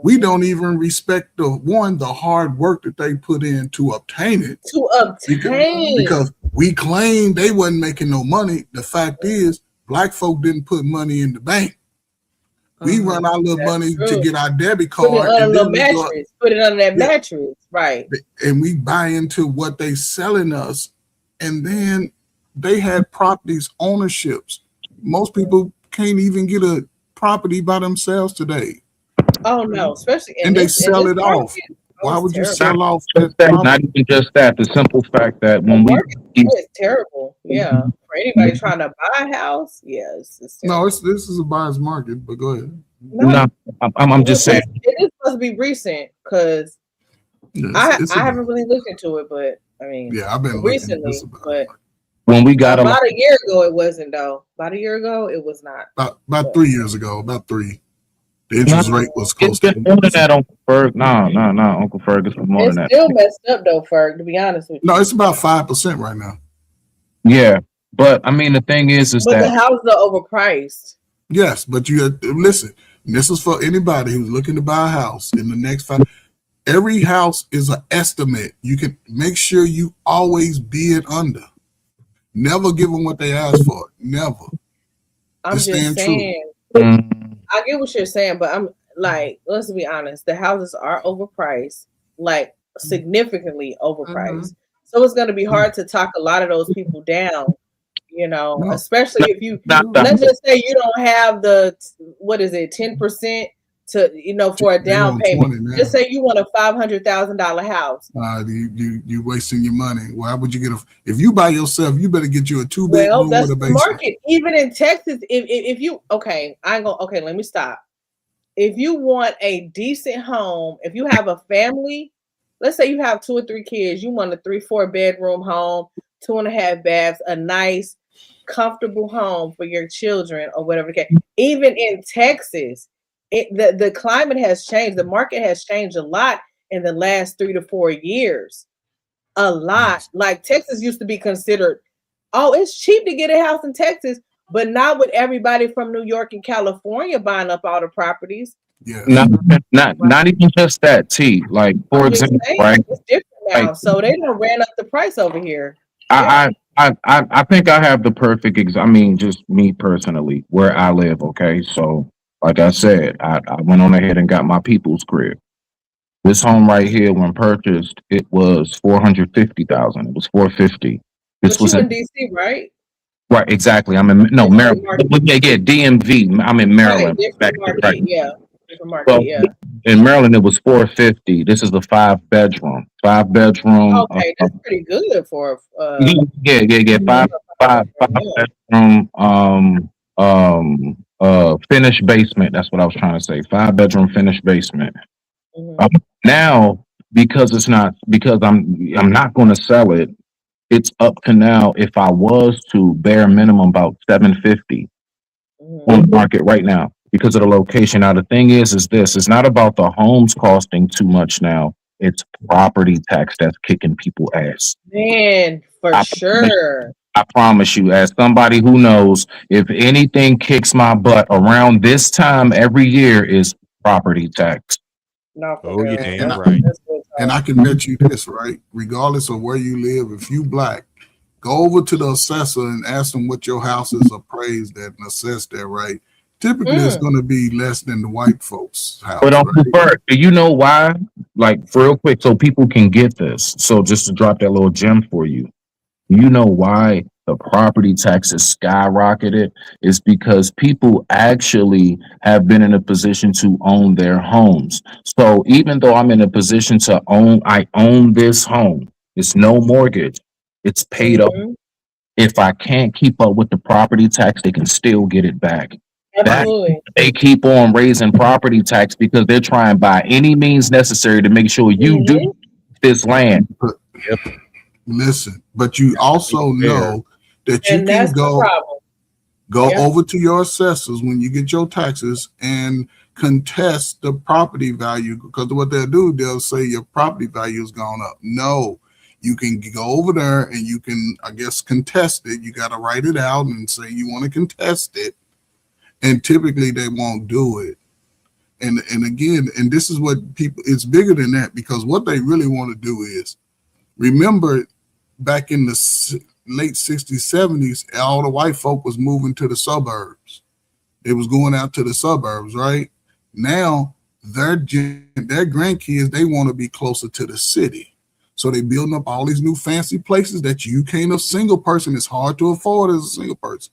We don't even respect the hard work that they put in to obtain it. Because we claim they wasn't making no money. The fact is, black folk didn't put money in the bank. We run our little money to get our debit card. Put it under mattress. Put it under that mattress. Right. And we buy into what they selling us. And then they had properties ownerships. Most people can't even get a property by themselves today. Oh no, especially and they sell it off. Why would you sell off that? Not even just that. The simple fact that when it's terrible. Yeah, for anybody trying to buy a house, yes. No, this is a buyer's market. But go ahead. No, I'm just saying it is supposed to be recent because I haven't really looked into it, but I mean, yeah, I've been recently, but. When we got about a year ago, it wasn't though. About a year ago, it was not. About 3 years ago, about 3. The interest rate was close to more than that, Uncle Ferg. No, Uncle Ferg. It's more than that. It's still messed up though, Ferg. To be honest with you. No, it's about 5% right now. Yeah, but I mean, the thing is that the houses are overpriced. Yes, but you listen. This is for anybody who's looking to buy a house in the next 5. Every house is an estimate. You can make sure you always bid under. Never give them what they ask for. Never. I'm just saying. I get what you're saying, but I'm like, let's be honest. The houses are overpriced, like significantly overpriced. So it's going to be hard to talk a lot of those people down. You know, especially if you let's just say you don't have the 10% to for a down payment. Just say you want a $500,000 house. You wasting your money. Why would you get if you by yourself? You better get you a 2-bedroom that's with a the market. Even in Texas, if you let me stop. If you want a decent home, if you have a family, let's say you have 2 or 3 kids, you want a 3-4 bedroom home, 2.5 baths, a nice, comfortable home for your children or whatever. Even in Texas. The climate has changed. The market has changed a lot in the last 3 to 4 years. A lot. Like Texas used to be considered, it's cheap to get a house in Texas, but not with everybody from New York and California buying up all the properties. Yeah. Not even just that, T. Like for example, right? It's different now, so they done ran up the price over here. I think I have the perfect just me personally, where I live. Okay, so. Like I said, I went on ahead and got my people's crib. This home right here, when purchased, it was $450,000. It was $450,000. This was in DC, right? Right, exactly. I'm in Maryland. Yeah, DMV. I'm in Maryland. Right. Yeah. In Maryland, it was $450,000. This is a 5-bedroom. 5-bedroom. Okay, that's pretty good for. Yeah. Five bedroom. Finished basement. That's what I was trying to say. 5-bedroom finished basement. Now, because I'm not going to sell it. It's up to now. If I was to bare minimum about $750,000 on the market right now because of the location. Now the thing is this: it's not about the homes costing too much now. It's property tax that's kicking people ass. Man, sure. I promise you, as somebody who knows, if anything kicks my butt around this time every year is property tax. Right. And I can bet you this, right? Regardless of where you live, if you black, go over to the assessor and ask them what your house is appraised at and assess that, right? Typically, it's going to be less than the white folks' house. But do you know why? Like, real quick, so people can get this. So just to drop that little gem for you. You know why the property taxes skyrocketed? Is because people actually have been in a position to own their homes. So even though I'm in a position to I own this home. It's no mortgage. It's paid up. If I can't keep up with the property tax, they can still get it back. Absolutely. They keep on raising property tax because they're trying by any means necessary to make sure you do this land. Yep. Listen, but you also know that you can go over to your assessors when you get your taxes and contest the property value, because what they'll do, they'll say your property value has gone up. No, you can go over there and you can, I guess, contest it. You got to write it out and say you want to contest it. And typically they won't do it. And again, and this is what people, it's bigger than that, because what they really want to do is, remember back in the late 60s, 70s, all the white folk was moving to the suburbs. They was going out to the suburbs, right? Now, their grandkids, they want to be closer to the city. So they building up all these new fancy places that you can't, a single person, it's hard to afford as a single person.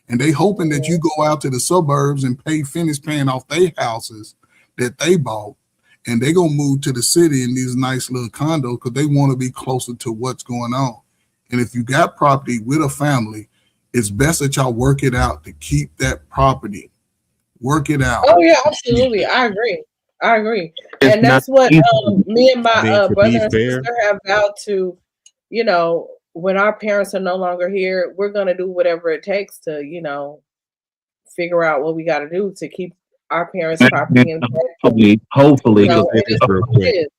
And they hoping that you go out to the suburbs and finish paying off their houses that they bought, and they gonna move to the city in these nice little condos because they want to be closer to what's going on. And if you got property with a family, it's best that y'all work it out to keep that property. Work it out. Oh yeah, absolutely. I agree. It's And that's what me and my brother and fair, sister have vowed to, you know, when our parents are no longer here, we're going to do whatever it takes to, you know, figure out what we got to do to keep our parents' property in hopefully. You know,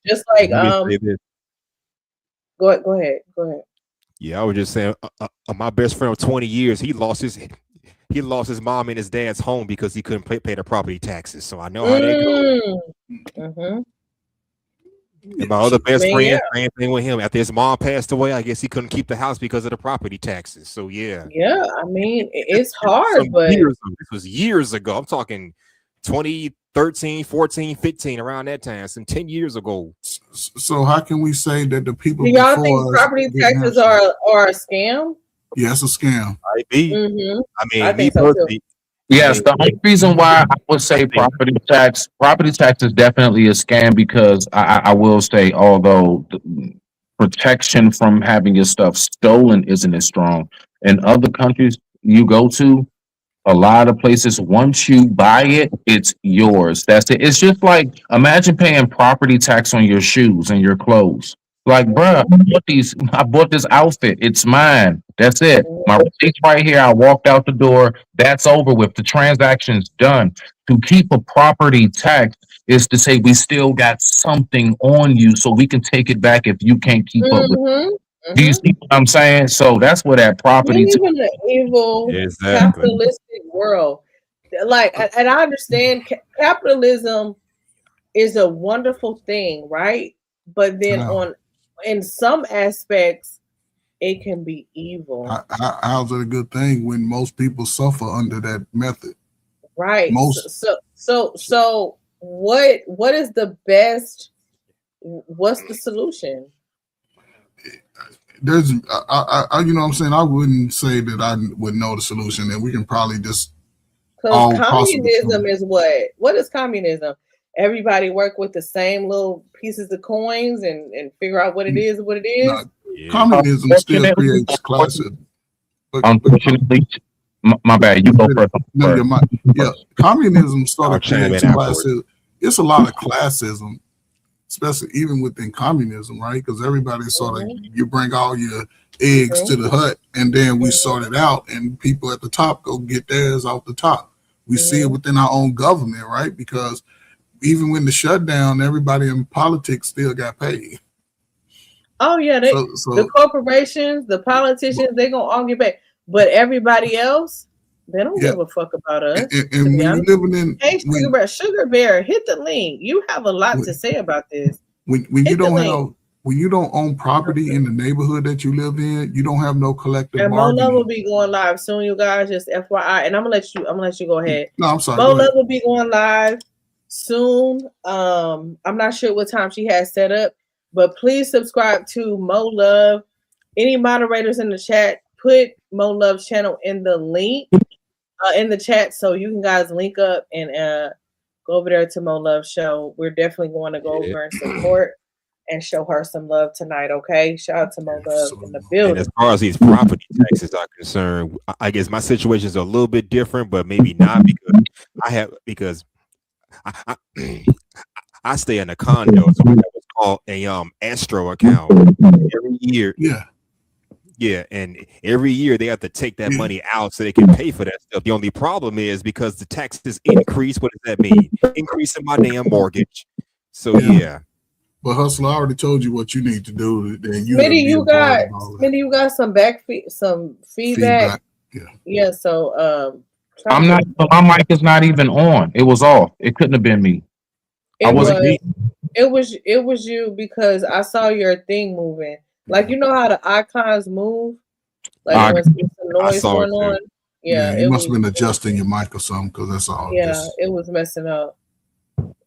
just like go ahead. Yeah, I was just saying, my best friend of 20 years, he lost his mom and his dad's home because he couldn't pay the property taxes. So I know how that goes. Mm-hmm. And my other best friend, same thing with him. After his mom passed away, I guess he couldn't keep the house because of the property taxes. So yeah. Yeah, I mean, it's hard, but this was years ago. I'm talking 2013, 14, 15, around that time, some 10 years ago. So how can we say that the people do y'all think property taxes are a scam? Yeah, it's a scam. Might be. Mm-hmm. I mean, I think so too. Yes, the only reason why I would say property tax is definitely a scam, because I will say, although the protection from having your stuff stolen isn't as strong in other countries you go to, a lot of places, once you buy it, it's yours. That's it. It's just like, imagine paying property tax on your shoes and your clothes. Like, bruh, I bought this outfit. It's mine. That's it. My receipt's right here. I walked out the door. That's over with. The transaction's done. To keep a property tax is to say we still got something on you, so we can take it back if you can't keep up with it. Do you see what I'm saying? So that's where that property. We live in an evil capitalistic world. Like, and I understand capitalism is a wonderful thing, right? But then in some aspects, it can be evil. How's it a good thing when most people suffer under that method? Right. So what is the best? What's the solution? There's, you know what I'm saying? I wouldn't say that I would know the solution, and we can probably just. Because communism is what? What is communism? Everybody work with the same little pieces of coins and figure out what it is. Communism still creates classism. Unfortunately, my bad. You go first. Communism sort of creates classism. It's a lot of classism, especially even within communism, right? Because everybody sort of, you bring all your eggs to the hut, and then we sort it out, and people at the top go get theirs off the top. We see it within our own government, right? Because even when the shutdown, everybody in politics still got paid. Oh yeah, the corporations, the politicians, they gonna all get paid, but everybody else, they don't give a fuck about us. And when you're living in, hey, Sugar Bear, hit the link. You have a lot to say about this. When you don't own property in the neighborhood that you live in, you don't have no collective bargaining. Mo Love will be going live soon, you guys. Just FYI, and I'm gonna let you go ahead. No, I'm sorry. Mo Love will be going live soon. I'm not sure what time she has set up, but please subscribe to Mo Love. Any moderators in the chat, put Mo Love's channel in the link in the chat so you can guys link up and go over there to Mo Love's show. We're definitely going to go over and support and show her some love tonight. Okay, shout out to Mo Love in the building. And as far as these property taxes are concerned, I guess my situation is a little bit different, but maybe not, because I stay in a condo, so it's called a escrow account every year. Yeah, and every year they have to take that money out so they can pay for that stuff. The only problem is because the taxes increase. What does that mean? Increase in my damn mortgage. So yeah. But Hustler, I already told you what you need to do. Then Smitty, you got some feedback. Yeah. So my mic is not even on. It was off. It couldn't have been me. It was you because I saw your thing moving. Like you know how the icons move? Like when some noise going on. Yeah, you must have been adjusting your mic or something because that's all. Yeah, it was messing up.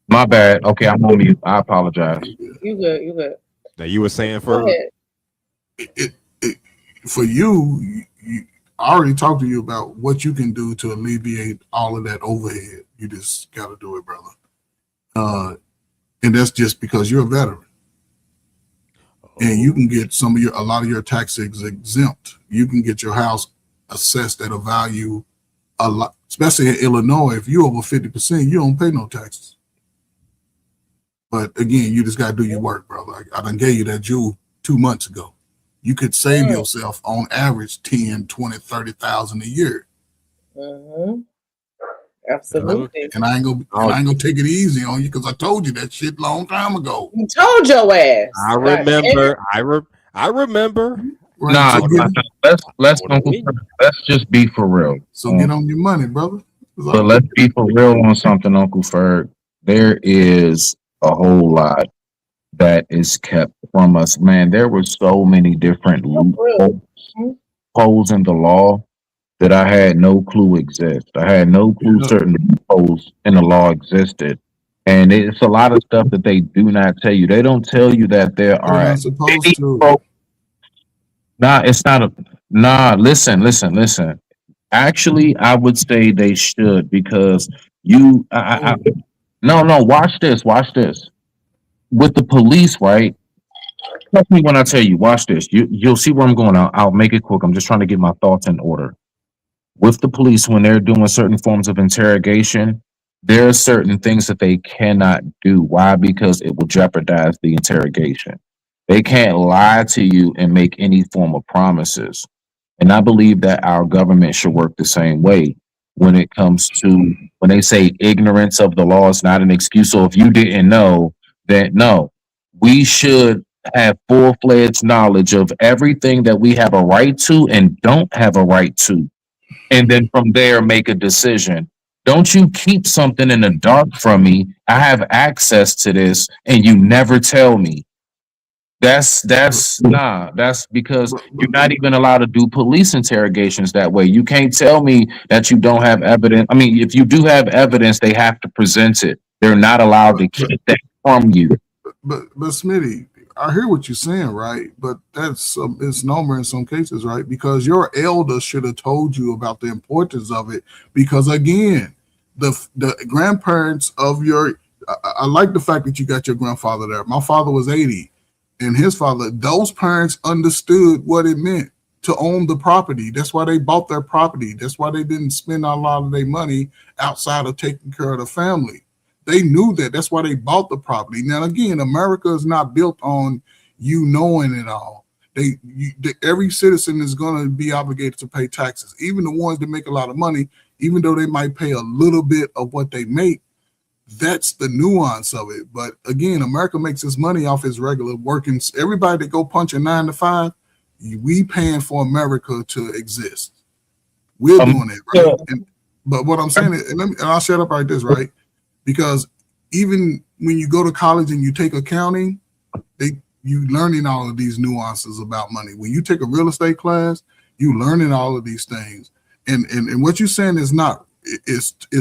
My bad. Okay, I'm on mute. I apologize. You good? You good? Now you were saying for for you, I already talked to you about what you can do to alleviate all of that overhead. You just got to do it, brother. And that's just because you're a veteran, and you can get a lot of your taxes exempt. You can get your house assessed at a value a lot, especially in Illinois. If you're over 50%, you don't pay no taxes. But again, you just got to do your work, brother. I done gave you that jewel 2 months ago. You could save yourself on average 10, 20, 30,000 a year. Mm-hmm. Absolutely. And I ain't gonna take it easy on you because I told you that shit long time ago. You told your ass. I remember. I remember. Right, nah, let's just be for real. So get on your money, brother. But let's be for real on something, Uncle Ferg. There is a whole lot that is kept from us. Man, there were so many different loopholes in the law that I had no clue exist. I had no clue certain loopholes in the law existed. And it's a lot of stuff that they do not tell you. They don't tell you that there are supposed to. Listen. Actually, I would say they should because no, watch this. With the police, right? Trust me when I tell you, watch this. You'll see where I'm going. I'll make it quick. I'm just trying to get my thoughts in order. With the police, when they're doing certain forms of interrogation, there are certain things that they cannot do. Why? Because it will jeopardize the interrogation. They can't lie to you and make any form of promises. And I believe that our government should work the same way when it comes to when they say ignorance of the law is not an excuse. So if you didn't know, then no, we should have full-fledged knowledge of everything that we have a right to and don't have a right to. And then from there, make a decision. Don't you keep something in the dark from me. I have access to this and you never tell me. That's because you're not even allowed to do police interrogations that way. You can't tell me that you don't have evidence. I mean, if you do have evidence, they have to present it. They're not allowed to keep that from you. But Smitty, I hear what you're saying, right? But that's it's normal in some cases, right? Because your elder should have told you about the importance of it. Because again, the grandparents of your, I like the fact that you got your grandfather there. My father was 80, and his father. Those parents understood what it meant to own the property. That's why they bought their property. That's why they didn't spend a lot of their money outside of taking care of the family. They knew that. That's why they bought the property. Now, again, America is not built on you knowing it all. Every citizen is going to be obligated to pay taxes, even the ones that make a lot of money, even though they might pay a little bit of what they make. That's the nuance of it. But again, America makes its money off its regular working. Everybody that go punch a 9 to 5, we paying for America to exist. We're doing it, right? But what I'm saying is, and I'll shut up like this, right? Because even when you go to college and you take accounting, you learning all of these nuances about money. When you take a real estate class, you learning all of these things. And what you're saying is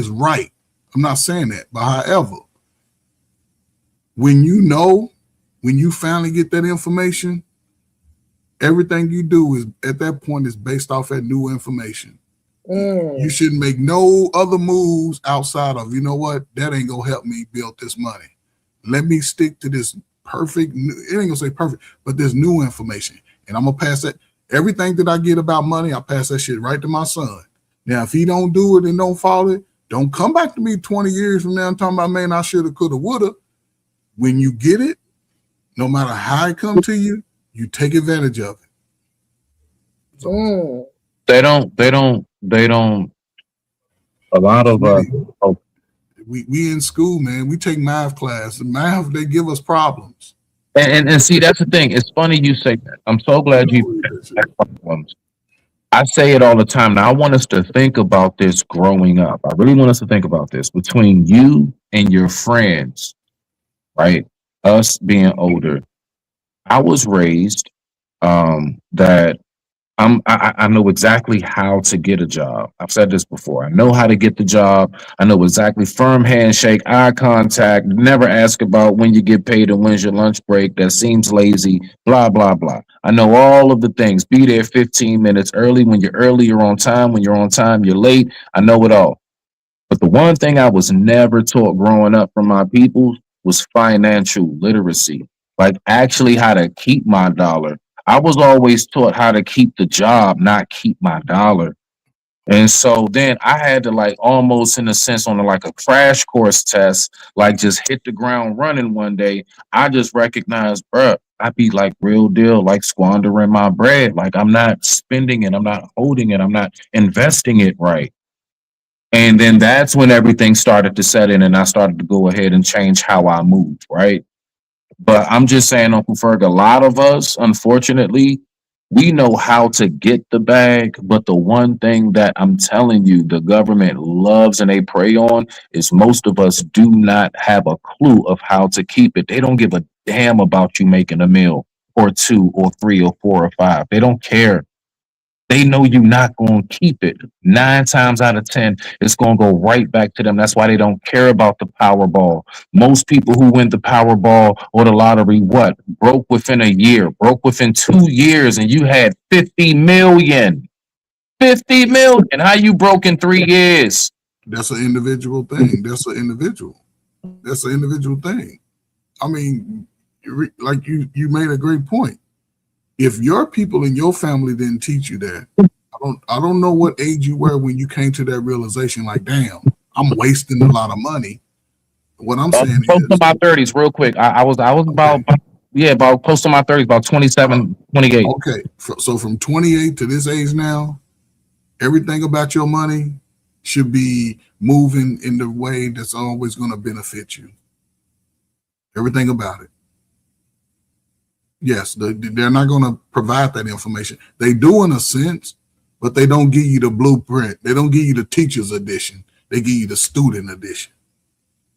right. I'm not saying that. But however, when you finally get that information, everything you do is at that point is based off that new information. You shouldn't make no other moves outside of, you know what, that ain't gonna help me build this money. Let me stick to this perfect, it ain't gonna say perfect, but this new information. And I'm gonna pass that, everything that I get about money, I pass that shit right to my son. Now, if he don't do it and don't follow it, don't come back to me 20 years from now and talking about, man, I shoulda, coulda, woulda. When you get it, no matter how it come to you, you take advantage of it. So, They don't. A lot of we in school, man. We take math class. And math, they give us problems. And see, that's the thing. It's funny you say that. I'm so glad you problems. I say it all the time. Now I want us to think about this growing up. I really want us to think about this between you and your friends. right? Us being older, I was raised that I know exactly how to get a job. I've said this before. I know how to get the job. I know exactly firm handshake, eye contact, never ask about when you get paid and when's your lunch break. That seems lazy, blah, blah, blah. I know all of the things. Be there 15 minutes early. When you're early, you're on time. When you're on time, you're late. I know it all. But the one thing I was never taught growing up from my people was financial literacy, like actually how to keep my dollar. I was always taught how to keep the job, not keep my dollar. And so then I had to like almost in a sense on like a crash course test, like just hit the ground running one day. I just recognized, bruh, I be like real deal, like squandering my bread. Like I'm not spending it, I'm not holding it, I'm not investing it right. And then that's when everything started to set in and I started to go ahead and change how I move, right? But I'm just saying, Uncle Ferg, a lot of us, unfortunately, we know how to get the bag, but the one thing that I'm telling you the government loves and they prey on is most of us do not have a clue of how to keep it. They don't give a damn about you making a meal or two or three or four or five. They don't care. They know you're not going to keep it. 9 times out of 10, it's going to go right back to them. That's why they don't care about the Powerball. Most people who win the Powerball or the lottery, what? Broke within a year, broke within 2 years, and you had 50 million. 50 million. How you broke in 3 years? That's an individual thing. That's an individual thing. I mean, like you made a great point. If your people in your family didn't teach you that, I don't know what age you were when you came to that realization. Like, damn, I'm wasting a lot of money. What I'm saying close is, to my 30s, real quick. I was about about close to my 30s, about 27, 28. Okay, so from 28 to this age now, everything about your money should be moving in the way that's always going to benefit you. Everything about it. Yes, they're not going to provide that information. They do in a sense, but they don't give you the blueprint. They don't give you the teacher's edition. They give you the student edition.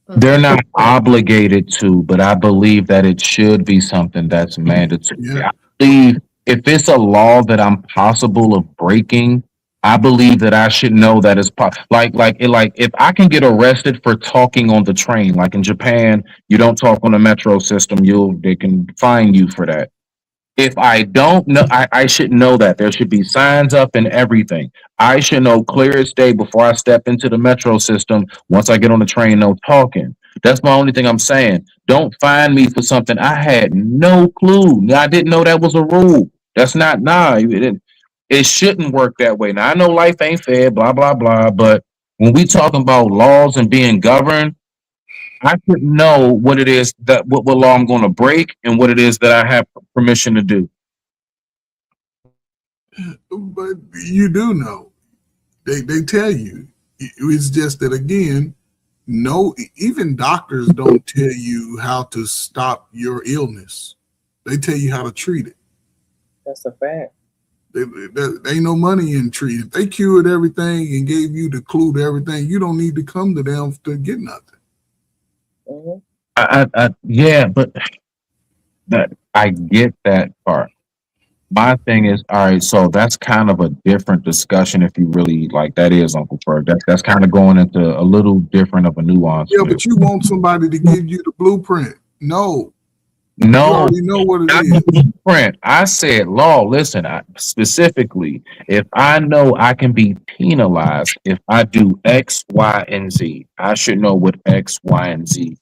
They're not obligated to, but I believe that it should be something that's mandatory. Yeah. I believe if it's a law that I'm possible of breaking, I believe that I should know that it's like if I can get arrested for talking on the train, like in Japan, you don't talk on the metro system, they can fine you for that. If I don't know, I should know that. There should be signs up and everything. I should know clear as day before I step into the metro system. Once I get on the train, no talking. That's my only thing I'm saying. Don't fine me for something I had no clue. I didn't know that was a rule. That's not, it shouldn't work that way. Now, I know life ain't fair, blah, blah, blah. But when we talking about laws and being governed, I should know what it is that what law I'm going to break and what it is that I have permission to do. But you do know. They tell you. It's just that again, no, even doctors don't tell you how to stop your illness. They tell you how to treat it. That's a fact. There ain't no money in treating. If they cured everything and gave you the clue to everything, you don't need to come to them to get nothing. Yeah, but that I get that part. My thing is, all right, so that's kind of a different discussion if you really like that is Uncle Ferg. That's kind of going into a little different of a nuance. Yeah, but you want somebody to give you the blueprint. No. No, you already know what it is. Blueprint. I said law. Listen, specifically, if I know I can be penalized if I do X, Y, and Z, I should know what X, Y, and Z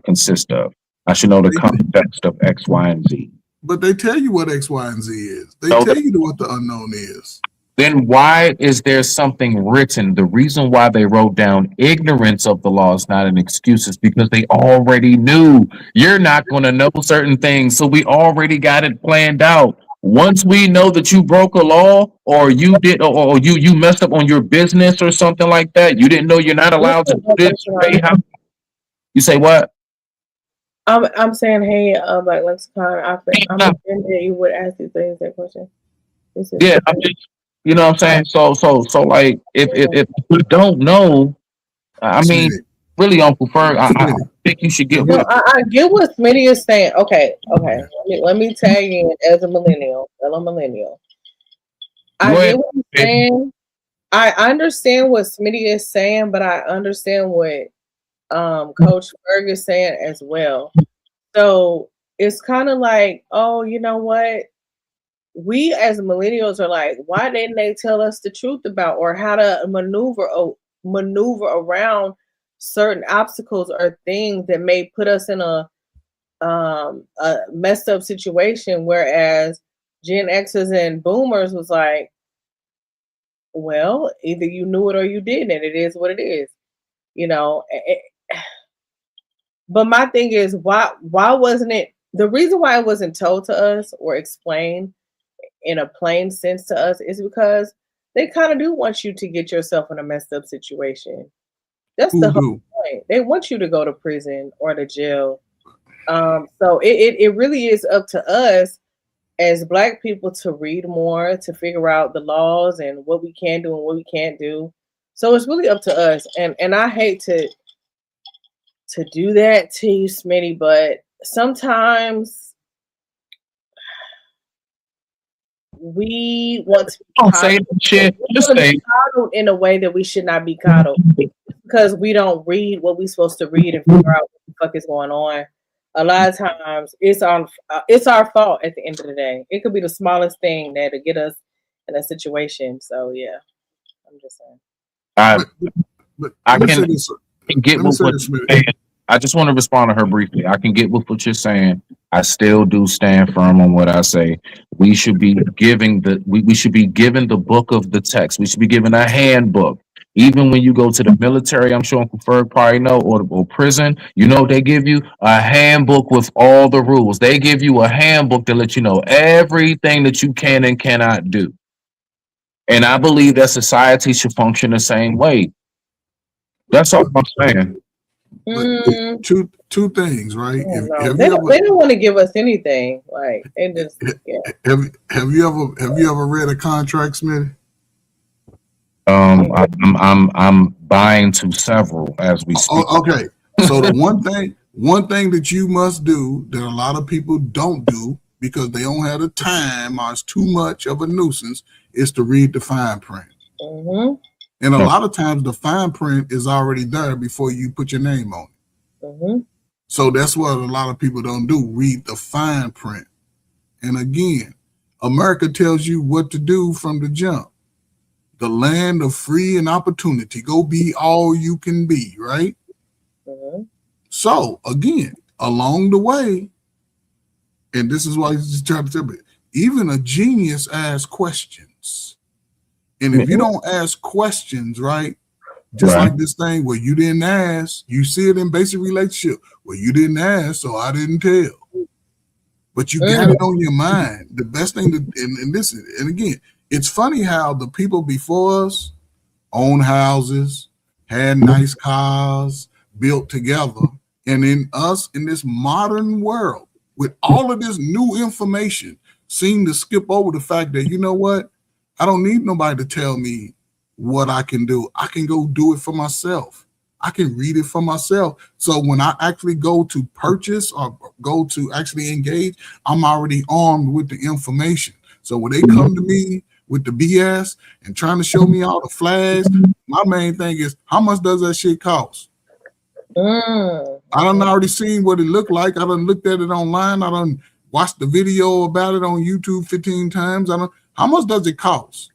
consist of. I should know the context of X, Y, and Z. But they tell you what X, Y, and Z is. They tell you what the unknown is. Then why is there something written? The reason why they wrote down ignorance of the law is not an excuse. It's because they already knew you're not going to know certain things. So we already got it planned out. Once we know that you broke a law or you did or you messed up on your business or something like that, you didn't know you're not allowed to do this. You say what? I'm saying, hey, like Lexicon, I'm offended you would ask these things that question. Yeah, I'm just, what I'm saying? So like if you don't know, I mean, really, Uncle Ferg, I think you should get. No, I get what Smitty is saying. Okay. Let me tag in as a millennial, fellow millennial. I get what he's saying. I understand what Smitty is saying, but I understand what Coach Ferg is saying as well. So it's kind of like, oh, you know what? We as millennials are like, why didn't they tell us the truth about or how to maneuver around certain obstacles or things that may put us in a messed up situation? Whereas Gen Xers and Boomers was like, well, either you knew it or you didn't, and it is what it is, you know. But my thing is, why wasn't it? The reason why it wasn't told to us or explained in a plain sense to us is because they kind of do want you to get yourself in a messed up situation. That's the whole point. They want you to go to prison or to jail. So it really is up to us as Black people to read more, to figure out the laws and what we can do and what we can't do. So it's really up to us. And I hate to do that to you, Smitty, but sometimes we want to be coddled in a way that we should not be coddled because we don't read what we're supposed to read and figure out what the fuck is going on. A lot of times it's our fault at the end of the day. It could be the smallest thing that'll get us in a situation. So yeah, I'm just saying. I can get what you're saying. I just want to respond to her briefly. I can get with what you're saying. I still do stand firm on what I say. We should be giving we should be given the book of the text. We should be given a handbook. Even when you go to the military, I'm sure Uncle Ferg probably know, or prison, you know, they give you a handbook with all the rules. They give you a handbook to let you know everything that you can and cannot do. And I believe that society should function the same way. That's all I'm saying. Two things, right? They don't want to give us anything. Like, it just, yeah. Have you ever read a contract, Smitty? I'm buying to several as we speak. Okay, so the one thing that you must do that a lot of people don't do because they don't have the time or it's too much of a nuisance is to read the fine print. Mm-hmm. And a lot of times the fine print is already there before you put your name on it. Mm-hmm. So that's what a lot of people don't do, read the fine print. And again, America tells you what to do from the jump. The land of free and opportunity. Go be all you can be, right? Mm-hmm. So again, along the way, and this is why he's just trying to tell me, even a genius asks questions. And if you don't ask questions, right, just like this thing where you didn't ask, you see it in basic relationship. Well, you didn't ask, so I didn't tell. But you got it on your mind. The best thing to, and listen, and again, it's funny how the people before us owned houses, had nice cars, built together. And in us, in this modern world, with all of this new information, seem to skip over the fact that, you know what? I don't need nobody to tell me what I can do. I can go do it for myself. I can read it for myself. So when I actually go to purchase or go to actually engage, I'm already armed with the information. So when they come to me with the BS and trying to show me all the flags, my main thing is, how much does that shit cost? I done already seen what it looked like. I done looked at it online. I done watched the video about it on YouTube 15 times. How much does it cost?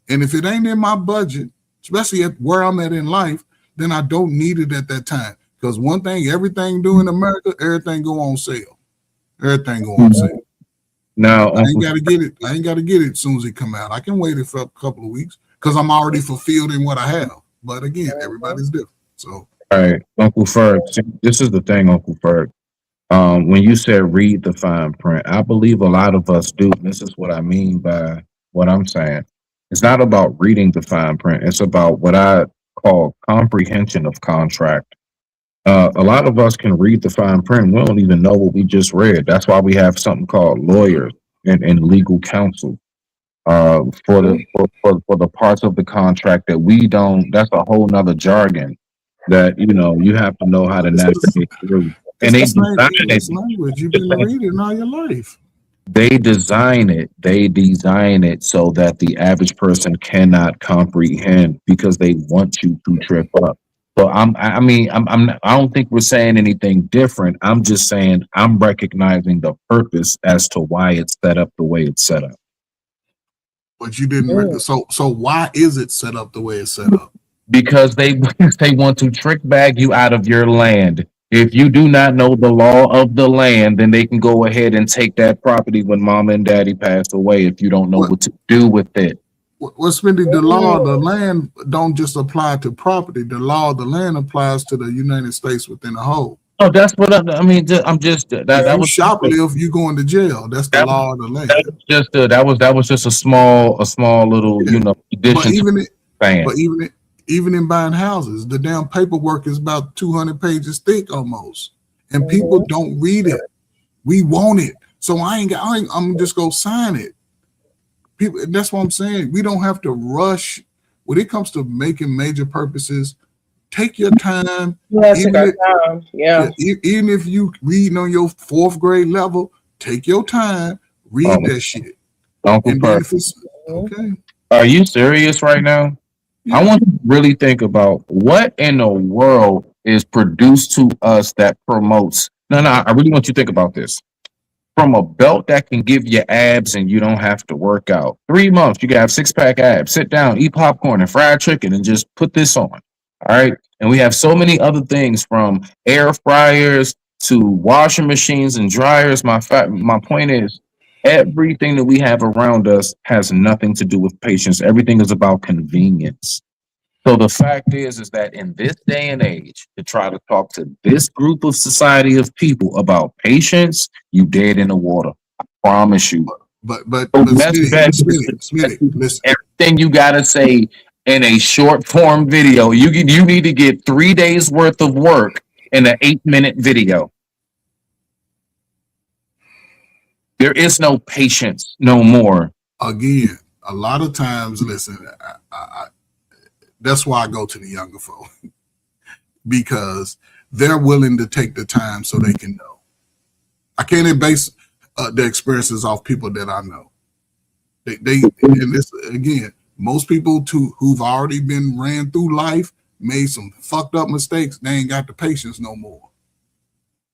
And if it ain't in my budget, especially at where I'm at in life, then I don't need it at that time. Because one thing, everything do in America, everything go on sale. Everything go on sale. Now I ain't got to get it. I ain't got to get it as soon as it come out. I can wait it for a couple of weeks because I'm already fulfilled in what I have. But again, everybody's different. So, all right, Uncle Ferg, this is the thing, Uncle Ferg. When you said read the fine print, I believe a lot of us do. This is what I mean by what I'm saying. It's not about reading the fine print. It's about what I call comprehension of contract. A lot of us can read the fine print. We don't even know what we just read. That's why we have something called lawyers and legal counsel for the parts of the contract that we don't. That's a whole nother jargon that you have to know how to navigate through. And it's the same English language you've been reading all your life. They design it so that the average person cannot comprehend because they want you to trip up. So I don't think we're saying anything different. I'm just saying I'm recognizing the purpose as to why it's set up the way it's set up. But you didn't. So why is it set up the way it's set up? Because they want to trick bag you out of your land. If you do not know the law of the land, then they can go ahead and take that property when mama and daddy passed away if you don't know what to do with it. What's really the law of the land don't just apply to property. The law of the land applies to the United States within a whole. Oh, that's what I mean. I'm just that was shoplift, you going to jail. That's the law of the land. That was just a small little addition. But even in buying houses, the damn paperwork is about 200 pages thick almost, and people don't read it. We want it, so I'm just gonna sign it. People, that's what I'm saying. We don't have to rush when it comes to making major purposes. Take your time. Even if you reading on your 4th grade level, take your time. Read that shit. Okay. Are you serious right now? Yeah. I want to really think about what in the world is produced to us that promotes. No, I really want you to think about this. From a belt that can give you abs and you don't have to work out. 3 months, you can have 6-pack abs. Sit down, eat popcorn and fried chicken and just put this on. All right. And we have so many other things from air fryers to washing machines and dryers. My point is, everything that we have around us has nothing to do with patience. Everything is about convenience. So the fact is that in this day and age, to try to talk to this group of society of people about patience, you dead in the water. I promise you. But Smitty, listen. Everything you gotta say in a short form video, you need to get 3 days worth of work in an 8-minute video. There is no patience no more. Again, a lot of times, listen, that's why I go to the younger folk, because they're willing to take the time so they can know. I can't base the experiences off people that I know. And this again, most people who've already been ran through life, made some fucked up mistakes, they ain't got the patience no more.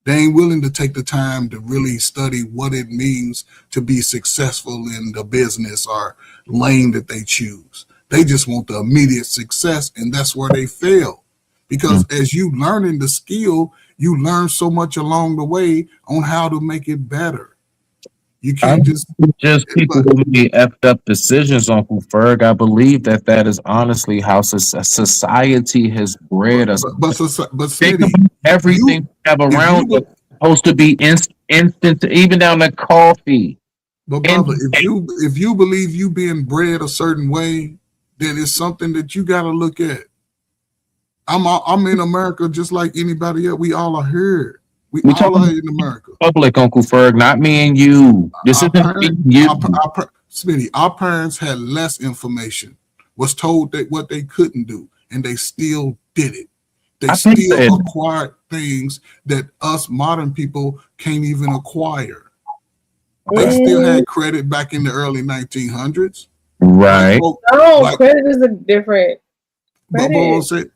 They ain't willing to take the time to really study what it means to be successful in the business or lane that they choose. They just want the immediate success, and that's where they fail. Because as you learning the skill, you learn so much along the way on how to make it better. You can't just people who made effed up decisions, Uncle Ferg. I believe that is honestly how society has bred us. But Smitty, everything you have around us supposed to be instant, even down to coffee. But brother, if you believe you being bred a certain way, then it's something that you got to look at. I'm in America just like anybody else. We all are here. We all are in America. Public, Uncle Ferg, not me and you. This isn't you. Smitty, our parents had less information, was told that what they couldn't do, and they still did it. They still acquired things that us modern people can't even acquire. They still had credit back in the early 1900s. Right. Credit is a different. But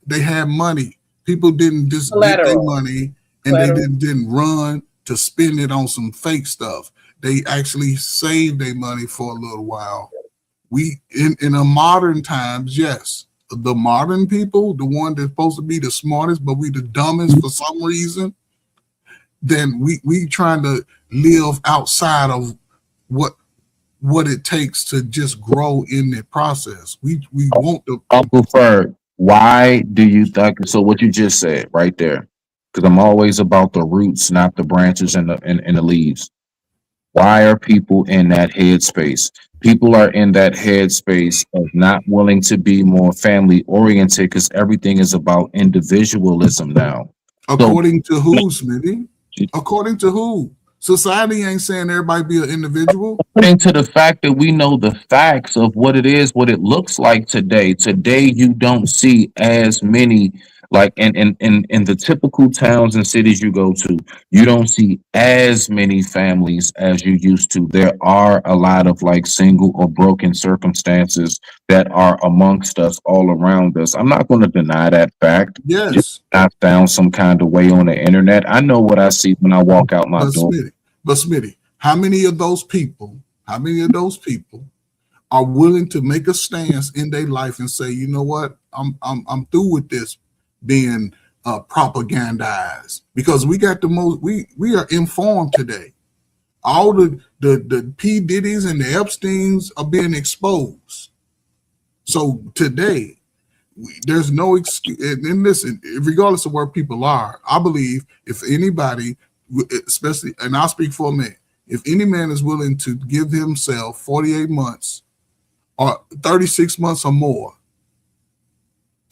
they had money. People didn't just get their money and they didn't run to spend it on some fake stuff. They actually saved their money for a little while. We in the modern times, yes. The modern people, the one that's supposed to be the smartest, but we the dumbest for some reason, then we trying to live outside of what it takes to just grow in the process. We want to. Uncle Ferg, why do you think so? What you just said right there, because I'm always about the roots, not the branches and the leaves. Why are people in that headspace? People are in that headspace of not willing to be more family oriented because everything is about individualism now. According to who, Smitty? According to who? Society ain't saying everybody be an individual. According to the fact that we know the facts of what it is, what it looks like today. Today, you don't see as many Like in the typical towns and cities you go to, you don't see as many families as you used to. There are a lot of like single or broken circumstances that are amongst us all around us. I'm not going to deny that fact. Yes. I found some kind of way on the internet. I know what I see when I walk out my door. Smitty, how many of those people are willing to make a stance in their life and say, you know what, I'm through with this being propagandized? Because we got the most, we are informed today. All the P. Diddy's and the Epsteins are being exposed. So today, there's no excuse. And listen, regardless of where people are, I believe if anybody, especially, and I'll speak for a man, if any man is willing to give himself 48 months or 36 months or more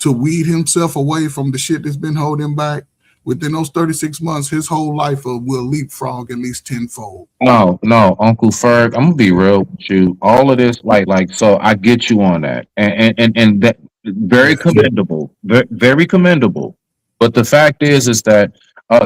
to weed himself away from the shit that's been holding him back, within those 36 months, his whole life will leapfrog at least tenfold. No, Uncle Ferg, I'm gonna be real with you. All of this, so I get you on that, and that very commendable, very commendable. But the fact is that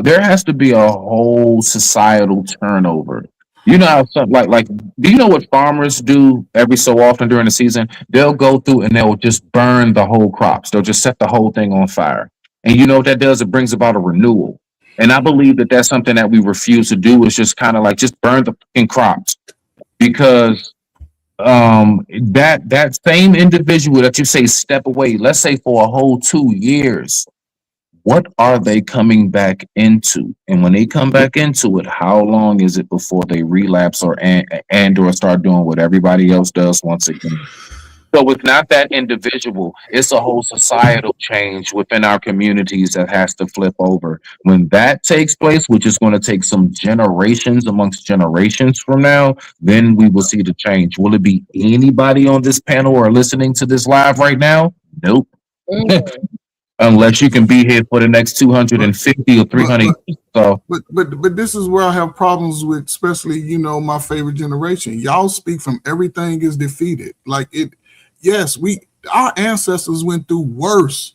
there has to be a whole societal turnover. You know how do you know what farmers do every so often during the season? They'll go through and they'll just burn the whole crops. They'll just set the whole thing on fire. And you know what that does? It brings about a renewal. And I believe that that's something that we refuse to do, is just kind of like just burn the fucking crops, because that same individual that you say step away, let's say for a whole 2 years, what are they coming back into? And when they come back into it, how long is it before they relapse or start doing what everybody else does once again? So it's not that individual, it's a whole societal change within our communities that has to flip over. When that takes place, which is going to take some generations amongst generations from now, then we will see the change. Will it be anybody on this panel or listening to this live right now? Nope. Unless you can be here for the next 250 or 300 years. But this is where I have problems with, especially, my favorite generation. Y'all speak from everything is defeated. Like it. Yes, our ancestors went through worse.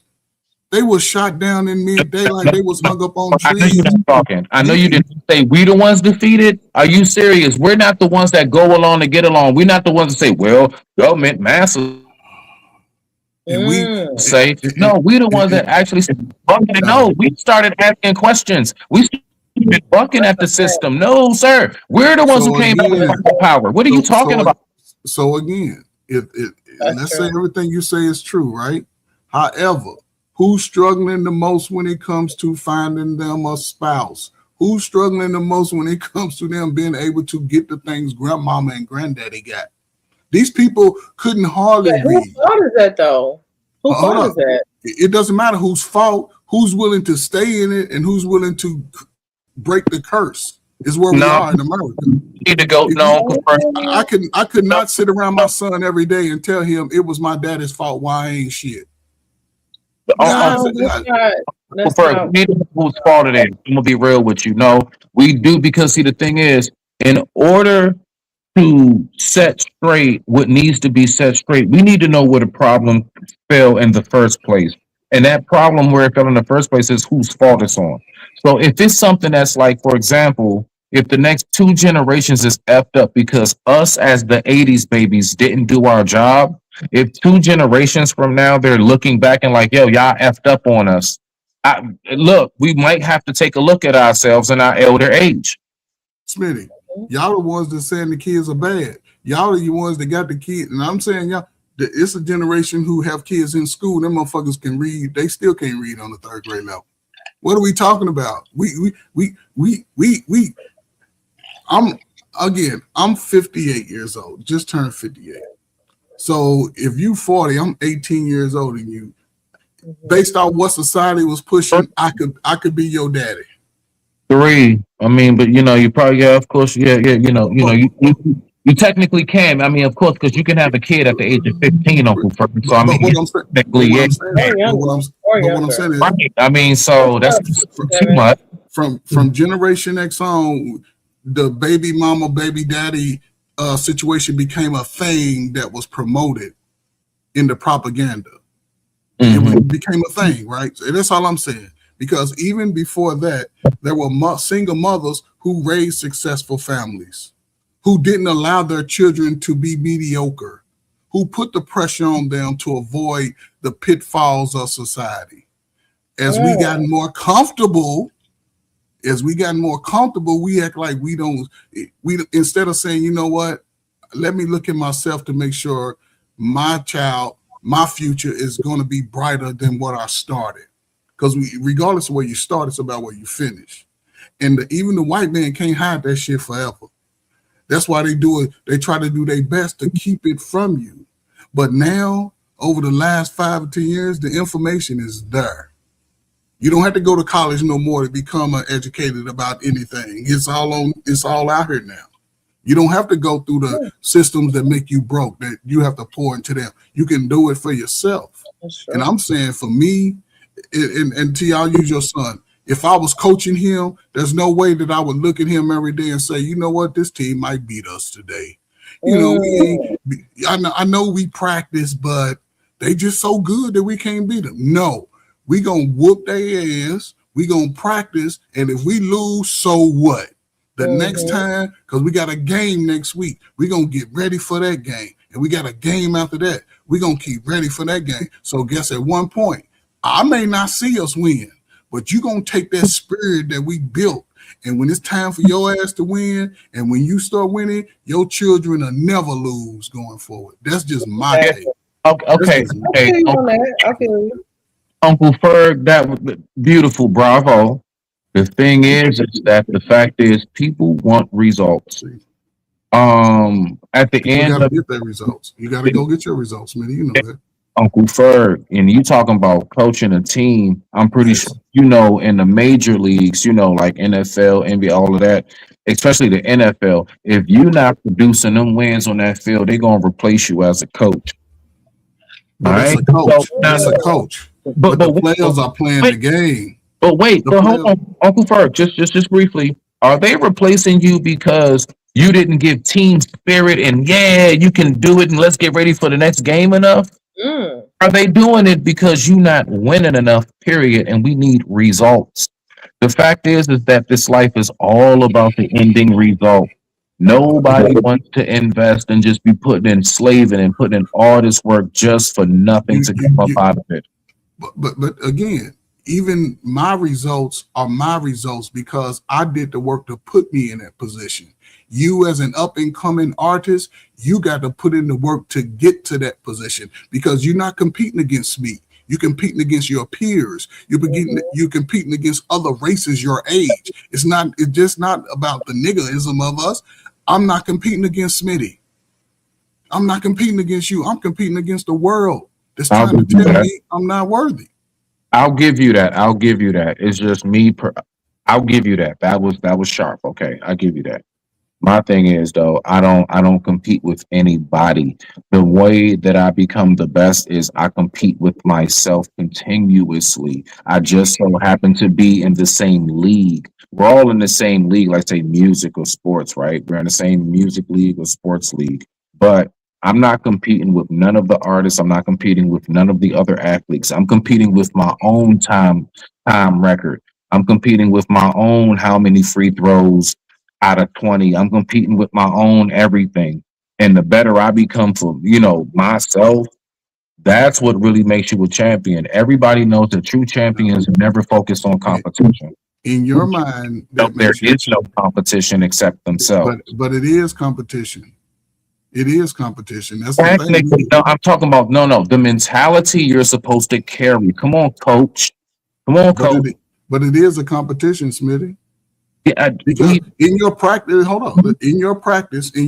They were shot down in midday, like they was hung up on trees. I know you're not talking. I know you didn't say we the ones defeated. Are you serious? We're not the ones that go along to get along. We're not the ones that say, well, government masses. And we say, no, we're the ones that actually say, no, we started asking questions. We started bucking at the system. No, sir. We're the ones who came back with power. What are you talking about? So again, let's say everything you say is true, right? However, who's struggling the most when it comes to finding them a spouse? Who's struggling the most when it comes to them being able to get the things grandmama and granddaddy got? These people couldn't hardly read. Whose fault is that, though? Whose fault is that? It doesn't matter whose fault. Who's willing to stay in it and who's willing to break the curse is where we are in America. Need to go. I could not sit around my son every day and tell him it was my daddy's fault why I ain't shit. Whose fault it is? I'm gonna be real with you. No, we do, because see, the thing is, in order to set straight what needs to be set straight, we need to know where the problem fell in the first place. And that problem where it fell in the first place is whose fault it's on. So if it's something that's like, for example, if the next 2 generations is effed up because us as the 80s babies didn't do our job, if 2 generations from now they're looking back and like, yo, y'all effed up on us, look, we might have to take a look at ourselves in our elder age. Smitty, y'all the ones that saying the kids are bad. Y'all are the ones that got the kids. And I'm saying, y'all, it's a generation who have kids in school. Them motherfuckers can read. They still can't read on the 3rd grade level. What are we talking about? I'm 58 years old, just turned 58. So if you 40, I'm 18 years older than you. Based on what society was pushing, I could be your daddy. 3. I mean, but you probably, of course, you technically can. I mean, of course, because you can have a kid at the age of 15, Uncle Ferg. So I mean, I mean, so that's too much. From Generation X on, the baby mama, baby daddy situation became a thing that was promoted in the propaganda. It became a thing, right? So that's all I'm saying. Because even before that, there were single mothers who raised successful families, who didn't allow their children to be mediocre, who put the pressure on them to avoid the pitfalls of society. As we got more comfortable, we act like we instead of saying, you know what, let me look at myself to make sure my future is going to be brighter than what I started. Because regardless of where you start, it's about where you finish. And even the white man can't hide that shit forever. That's why they do it. They try to do their best to keep it from you. But now, over the last 5 or 10 years, the information is there. You don't have to go to college no more to become educated about anything. It's all out here now. You don't have to go through the systems that make you broke, that you have to pour into them. You can do it for yourself. And I'm saying for me, and T, I'll use your son. If I was coaching him, there's no way that I would look at him every day and say, you know what, this team might beat us today. You know, I know we practice, but they just so good that we can't beat them. No, we gonna whoop their ass. We gonna practice, and if we lose, so what? The next time, because we got a game next week, we're going to get ready for that game. And we got a game after that. We're going to keep ready for that game. So guess at one point, I may not see us win, but you're going to take that spirit that we built. And when it's time for your ass to win, and when you start winning, your children will never lose going forward. That's just my take. Okay. Uncle Ferg, that was beautiful. Bravo. The thing is that the fact is people want results. At the end, you gotta get their results. You gotta go get your results, man. You know that. Uncle Ferg, and you talking about coaching a team. I'm pretty sure you know in the major leagues, you know, like NFL, NBA, all of that, especially the NFL. If you're not producing them wins on that field, they're gonna replace you as a coach. But it's a coach. That's a coach. But the players are playing the game. But hold on, Uncle Ferg, just briefly, are they replacing you because you didn't give team spirit and you can do it and let's get ready for the next game enough? Are they doing it because you're not winning enough, period, and we need results? The fact is that this life is all about the ending result. Nobody wants to invest and just be putting in slaving and putting in all this work just for nothing to come up out of it. But again, even my results are my results because I did the work to put me in that position. You as an up and coming artist, you got to put in the work to get to that position because you're not competing against me. You're competing against your peers. You're competing against other races your age. It's just not about the niggerism of us. I'm not competing against Smitty. I'm not competing against you. I'm competing against the world that's trying to tell me I'm not worthy. I'll give you that. It's just me. I'll give you that. That was sharp. Okay, I'll give you that. My thing is though, I don't compete with anybody. The way that I become the best is I compete with myself continuously. I just so happen to be in the same league. We're all in the same league, like say music or sports, right? We're in the same music league or sports league. But I'm not competing with none of the artists. I'm not competing with none of the other athletes. I'm competing with my own time record. I'm competing with my own how many free throws out of 20. I'm competing with my own everything. And the better I become for, myself, that's what really makes you a champion. Everybody knows that true champions never focus on competition. In your mind, there is no competition except themselves. But it is competition. It is competition. That's the thing. No, I'm talking about the mentality you're supposed to carry. Come on, coach. Coach. But it is a competition, Smitty. Yeah, because in your practice, in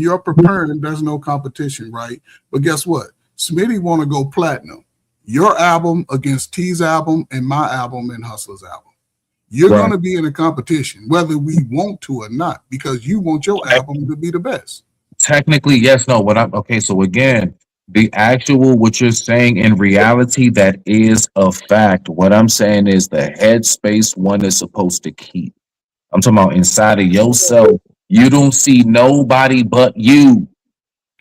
your preparing, there's no competition, right? But guess what? Smitty want to go platinum. Your album against T's album and my album and Hustler's album. You're going to be in a competition, whether we want to or not, because you want your album to be the best. Technically, yes, no. So again, the actual what you're saying in reality, that is a fact. What I'm saying is the headspace one is supposed to keep. I'm talking about inside of yourself. You don't see nobody but you.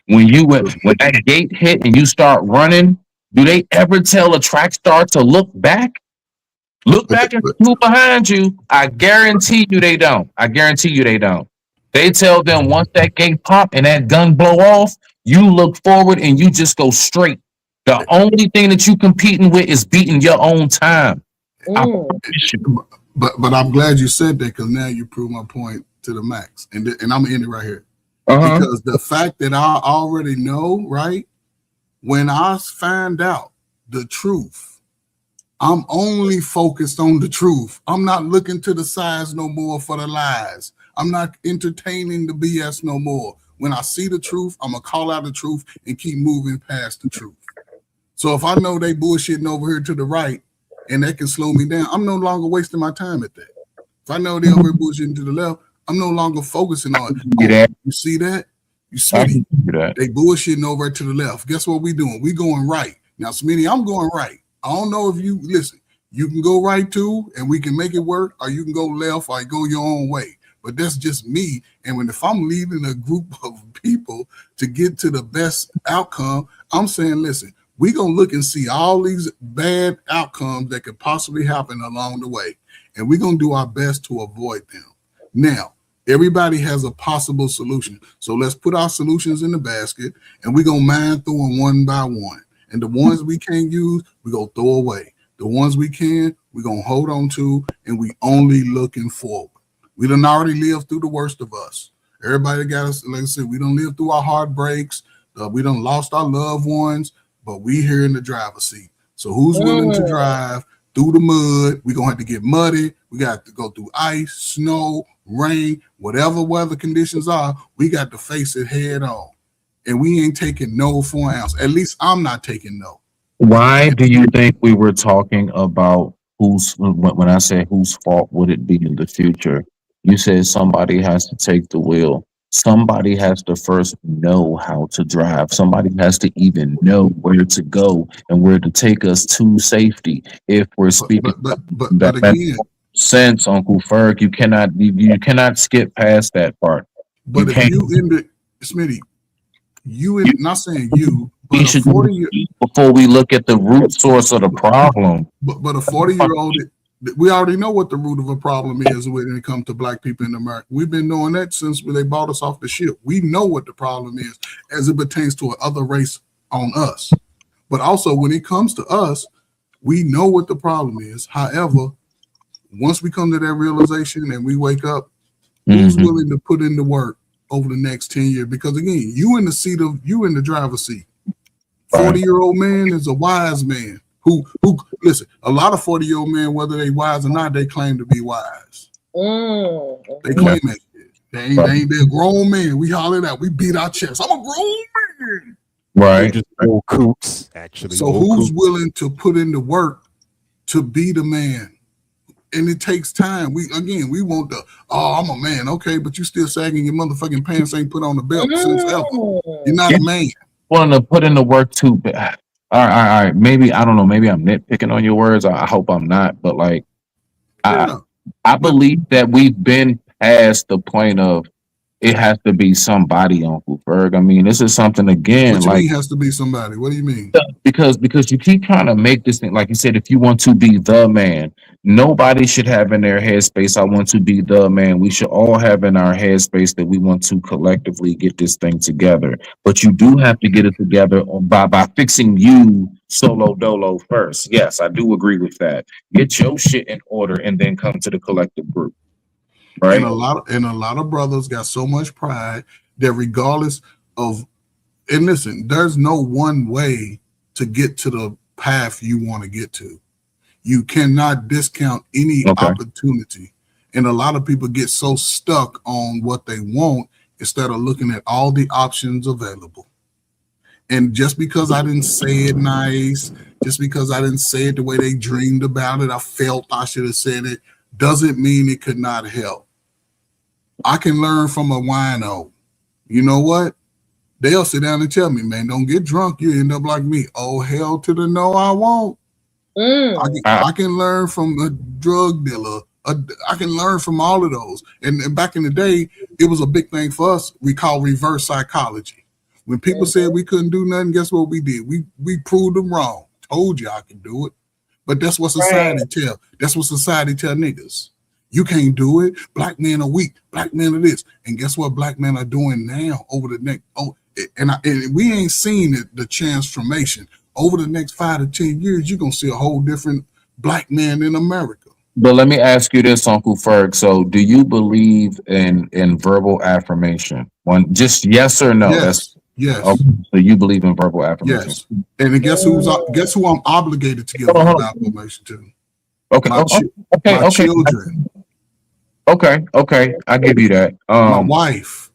When that gate hit and you start running, Do they ever tell a track star to look back? Look back and see who behind you. I guarantee you they don't. I guarantee you they don't. They tell them once that gate pop and that gun blow off, you look forward and you just go straight. The only thing that you competing with is beating your own time. But I'm glad you said that, because now you prove my point to the max. And I'm gonna end it right here. Because the fact that I already know, right? When I find out the truth, I'm only focused on the truth. I'm not looking to the sides no more for the lies. I'm not entertaining the BS no more. When I see the truth, I'm gonna call out the truth and keep moving past the truth. So if I know they bullshitting over here to the right and that can slow me down, I'm no longer wasting my time at that. If I know they over here bullshitting to the left, I'm no longer focusing on it. You see that? You Smitty, they bullshitting over to the left. Guess what we doing? We going right. Now, Smitty, I'm going right. I don't know if you listen. You can go right too, and we can make it work, or you can go left, or go your own way. But that's just me. And if I'm leading a group of people to get to the best outcome, I'm saying, listen, we're going to look and see all these bad outcomes that could possibly happen along the way. And we're going to do our best to avoid them. Now, everybody has a possible solution. So let's put our solutions in the basket, and we're going to mine through them one by one. And the ones we can't use, we're going to throw away. The ones we can, we're going to hold on to, and we only looking forward. We done already lived through the worst of us. Everybody got us, like I said, we done lived through our heartbreaks. We done lost our loved ones, but we here in the driver's seat. So who's willing to drive through the mud? We're going to have to get muddy. We got to go through ice, snow, rain, whatever weather conditions are. We got to face it head on. And we ain't taking no for an ounce. At least I'm not taking no. Why do you think we were talking about when I say whose fault would it be in the future? You said somebody has to take the wheel. Somebody has to first know how to drive. Somebody has to even know where to go and where to take us to safety. If we're speaking but again, sense, Uncle Ferg, you cannot skip past that part. But if you in the Smitty, not saying you, but a 40-year before we look at the root source of the problem. But a 40-year-old, we already know what the root of a problem is when it comes to black people in America. We've been knowing that since they bought us off the ship. We know what the problem is as it pertains to another race on us. But also when it comes to us, we know what the problem is. However, once we come to that realization and we wake up, who's willing to put in the work over the next 10 years? Because again, you in the driver's seat. 40-year-old man is a wise man who listen, a lot of 40-year-old men, whether they wise or not, they claim to be wise. They claim that shit. They're grown men. We holler out, we beat our chest. I'm a grown man. Right. Just old coots, actually. So who's willing to put in the work to be the man? And it takes time. We want I'm a man. Okay, but you still sagging your motherfucking pants, ain't put on the belt since ever. You're not a man. Willing to put in the work too. All right. Maybe, I don't know. Maybe I'm nitpicking on your words. I hope I'm not. But like, I believe that we've been past the point of it has to be somebody, Uncle Ferg. I mean, this is something again. What you mean has to be somebody? What do you mean? Because you keep trying to make this thing, like you said, if you want to be the man, nobody should have in their headspace, I want to be the man. We should all have in our headspace that we want to collectively get this thing together. But you do have to get it together by fixing you solo dolo first. Yes, I do agree with that. Get your shit in order and then come to the collective group. Right. And a lot of brothers got so much pride that regardless of, and listen, there's no one way to get to the path you want to get to. You cannot discount any opportunity. And a lot of people get so stuck on what they want instead of looking at all the options available. And just because I didn't say it nice, just because I didn't say it the way they dreamed about it, I felt I should have said it, doesn't mean it could not help. I can learn from a wino. You know what? They'll sit down and tell me, man, don't get drunk. You end up like me. Oh, hell to the no, I won't. I can learn from a drug dealer. I can learn from all of those. And back in the day, it was a big thing for us. We call reverse psychology. When people said we couldn't do nothing, guess what we did? We proved them wrong. Told you I can do it. But that's what society tell. That's what society tell niggas. You can't do it. Black men are weak. Black men are this. And guess what black men are doing now over the next and we ain't seen the transformation. Over the next 5 to 10 years, you're gonna see a whole different black man in America. But let me ask you this, Uncle Ferg. So do you believe in verbal affirmation? One, just yes or no? Yes. Yes. Okay. So you believe in verbal affirmation? Yes. And guess who I'm obligated to give verbal affirmation to? Okay. My children. Okay. I give you that. My wife.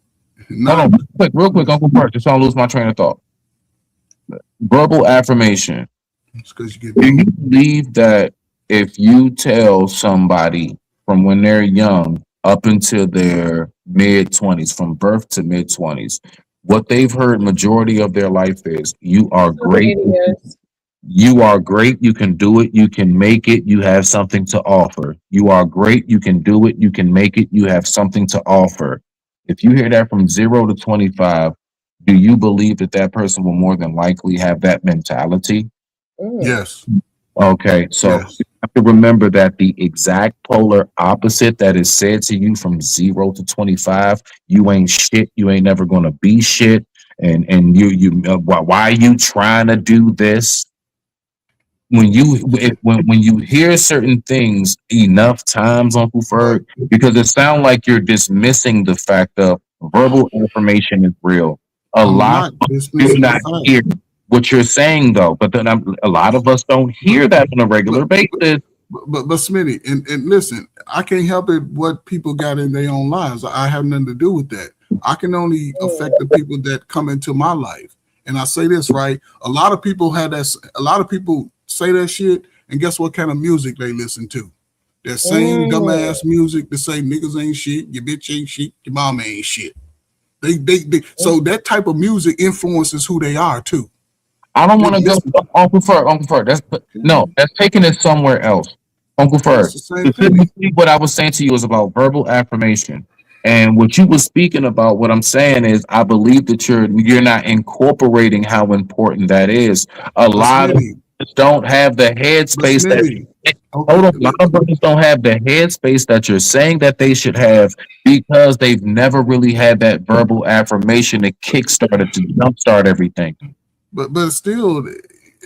No, real quick, Uncle Ferg. Just don't lose my train of thought. Verbal affirmation. Do you believe that if you tell somebody from when they're young up until their mid-20s, from birth to mid-20s, what they've heard majority of their life is you are great. You are great. You can do it. You can make it. You have something to offer. You are great. You can do it. You can make it. You have something to offer. If you hear that from 0 to 25, do you believe that that person will more than likely have that mentality? Yes. Okay. So you have to remember that the exact polar opposite that is said to you from 0 to 25, you ain't shit. You ain't never going to be shit. And why are you trying to do this? When you hear certain things enough times, Uncle Ferg, because it sounds like you're dismissing the fact of verbal affirmation is real. A lot of us do not hear what you're saying, though. But then a lot of us don't hear that on a regular basis. But Smitty, and listen, I can't help it what people got in their own lives. I have nothing to do with that. I can only affect the people that come into my life. And I say this right. A lot of people have that. A lot of people say that shit, and guess what kind of music they listen to? That same dumbass music that say niggas ain't shit, your bitch ain't shit, your mama ain't shit. They so that type of music influences who they are too. I don't want to go Uncle Ferg. That's taking it somewhere else. Uncle Ferg. Specifically, what I was saying to you is about verbal affirmation. And what you were speaking about, what I'm saying is, I believe that you're not incorporating how important that is. A lot of don't have the headspace a lot of brothers don't have the headspace that you're saying that they should have because they've never really had that verbal affirmation to kickstart it, to jumpstart everything. But still,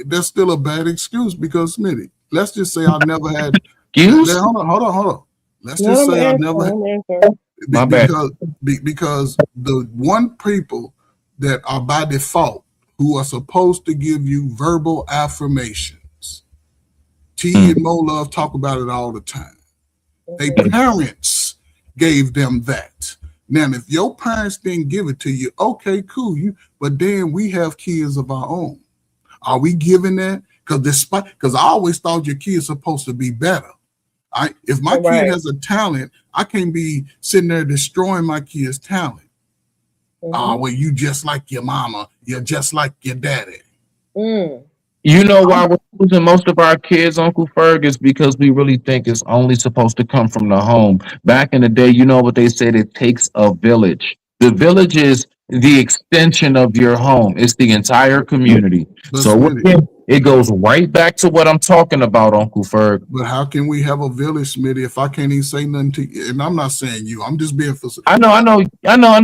that's still a bad excuse because Smitty, let's just say I never had excuse. Hold on. Let's just say I never had, because the one people that are by default who are supposed to give you verbal affirmations. T and Mo Love talk about it all the time. Their parents gave them that. Now, if your parents didn't give it to you, okay, cool. But then we have kids of our own. Are we giving that? Because I always thought your kid's supposed to be better. If my kid has a talent, I can't be sitting there destroying my kid's talent. Well, you just like your mama. You're just like your daddy. You know why we're losing most of our kids, Uncle Ferg, is because we really think it's only supposed to come from the home. Back in the day, you know what they said? It takes a village. The village is the extension of your home. It's the entire community. It goes right back to what I'm talking about, Uncle Ferg. But how can we have a village, Smitty, if I can't even say nothing to you? And I'm not saying you. I'm just being for. I know.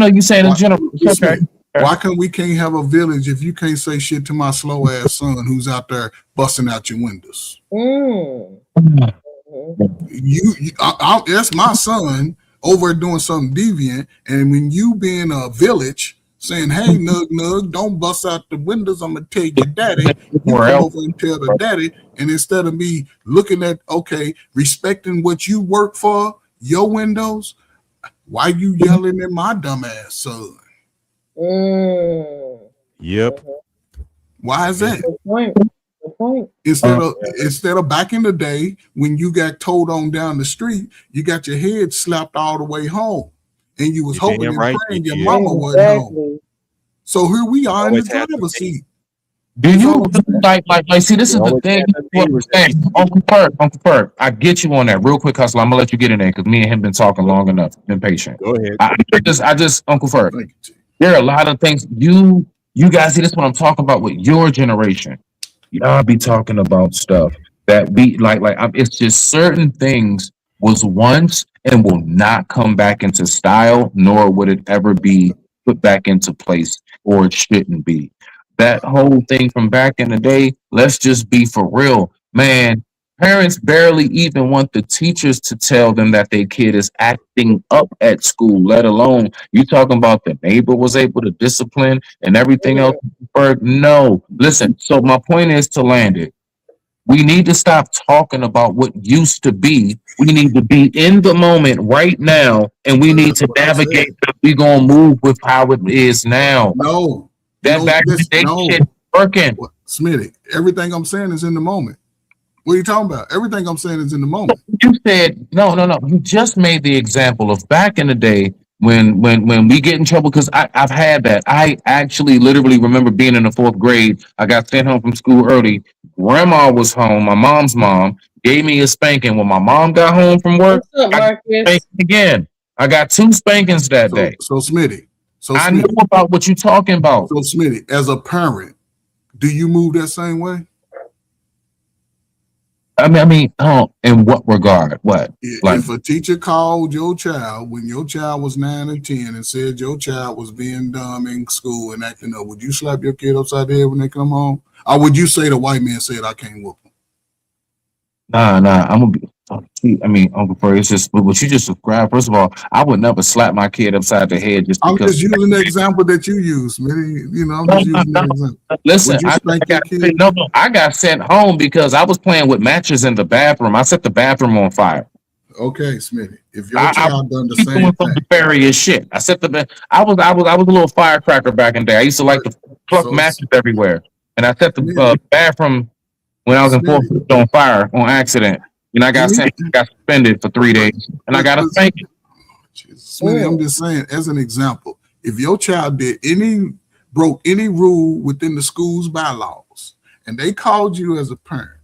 You saying in general. Okay. Why can't have a village if you can't say shit to my slow ass son who's out there busting out your windows? That's my son over doing something deviant, and when you be in a village saying, "Hey, Nug, don't bust out the windows. I'm gonna tell your daddy." You come over and tell the daddy, and instead of me looking at respecting what you work for, your windows, why you yelling at my dumb ass son? Yep. Why is that? Good point. Instead of back in the day when you got towed on down the street, you got your head slapped all the way home, and you was hoping and praying your mama wasn't home. So here we are in the driver's seat. Do you like? See, this is the thing. Uncle Ferg, I get you on that real quick, hustle. I'm gonna let you get in there because me and him been talking long enough. Been patient. Go ahead. I just Uncle Ferg. There are a lot of things you You guys see, this is what I'm talking about with your generation. Y'all be talking about stuff that we it's just certain things was once and will not come back into style, nor would it ever be put back into place, or it shouldn't be. That whole thing from back in the day, let's just be for real, man. Parents barely even want the teachers to tell them that their kid is acting up at school, let alone you talking about the neighbor was able to discipline and everything else. No, listen. So my point is to land it. We need to stop talking about what used to be. We need to be in the moment right now, and we need to navigate. We're gonna move with how it is now. No, that back in the day shit working. Smitty, everything I'm saying is in the moment. What are you talking about? Everything I'm saying is in the moment. You said no. You just made the example of back in the day when we get in trouble, because I've had that. I actually literally remember being in the 4th grade. I got sent home from school early. Grandma was home. My mom's mom gave me a spanking. When my mom got home from work, what's up, Marcus? Again, I got 2 spankings that day. So Smitty, I know about what you're talking about. So Smitty, as a parent, do you move that same way? I mean, in what regard? What? If a teacher called your child when your child was 9 and 10 and said your child was being dumb in school and acting up, would you slap your kid upside the head when they come home? Or would you say the white man said, I can't whoop them? Nah, I'm gonna be. I mean, Uncle Fur, it's just what you just described. First of all, I would never slap my kid upside the head just because. I'm just using the example that you use, man. You know, I'm just using that example. Listen, I got sent home because I was playing with matches in the bathroom. I set the bathroom on fire. Okay, Smitty. If your child done the same thing, nefarious shit. I set the. I was a little firecracker back in the day. I used to like to pluck matches everywhere, and I set the bathroom when I was in 4th grade on fire on accident. And I got suspended for 3 days, and I got a spanking. Smitty, I'm just saying, as an example, if your child broke any rule within the school's bylaws, and they called you as a parent,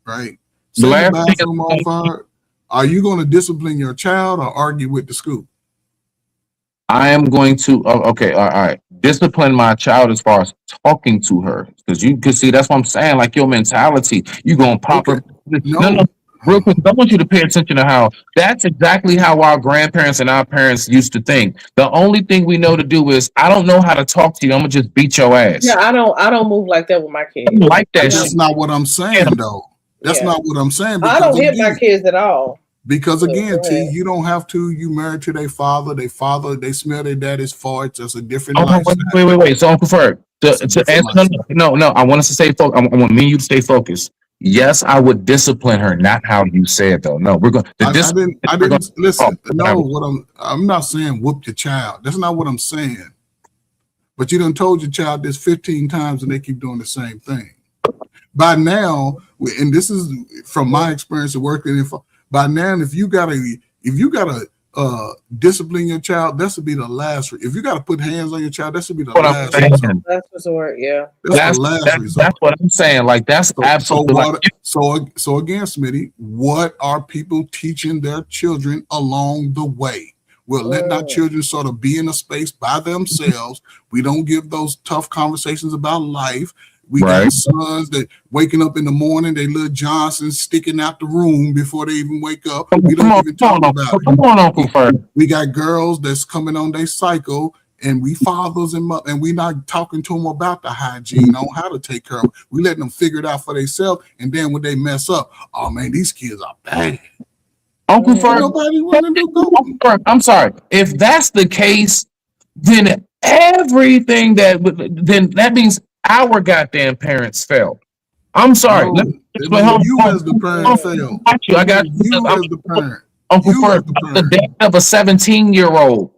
right? Set the bathroom on fire. Are you going to discipline your child or argue with the school? I am going to all right. Discipline my child as far as talking to her, because you can see that's what I'm saying. Like your mentality, you gonna pop her. No, real quick. I want you to pay attention to how that's exactly how our grandparents and our parents used to think. The only thing we know to do is, I don't know how to talk to you. I'm gonna just beat your ass. Yeah, I don't move like that with my kids. I don't like that. That's not what I'm saying, though. That's not what I'm saying. I don't hit my kids at all. Because again, T, you don't have to. You married to their father. They smell their daddy's farts. That's a different lifestyle. Wait. So Uncle Ferg, to answer, no. I want us to stay focused. I want me and you to stay focused. Yes, I would discipline her. Not how you said though. No, we're going. I didn't listen. No, I'm not saying whoop your child. That's not what I'm saying. But you done told your child this 15 times, and they keep doing the same thing. By now, and this is from my experience of working in. By now, if you gotta discipline your child, that should be the last. If you gotta put hands on your child, that should be the last resort. Last resort, yeah. That's the last resort. That's what I'm saying. Like that's absolutely. So again, Smitty, what are people teaching their children along the way? We're letting our children sort of be in a space by themselves. We don't give those tough conversations about life. We got sons that waking up in the morning, they little Johnsons sticking out the room before they even wake up. We don't even talk about it. Come on, Uncle Ferg. We got girls that's coming on their cycle, and we fathers and we not talking to them about the hygiene on how to take care of them. We letting them figure it out for themselves, and then when they mess up, oh man, these kids are bad. Uncle Ferg, I'm sorry. If that's the case, then everything that means our goddamn parents failed. I'm sorry. You as the parent failed. I got you as the parent. Uncle Ferg, the dad of a 17-year-old.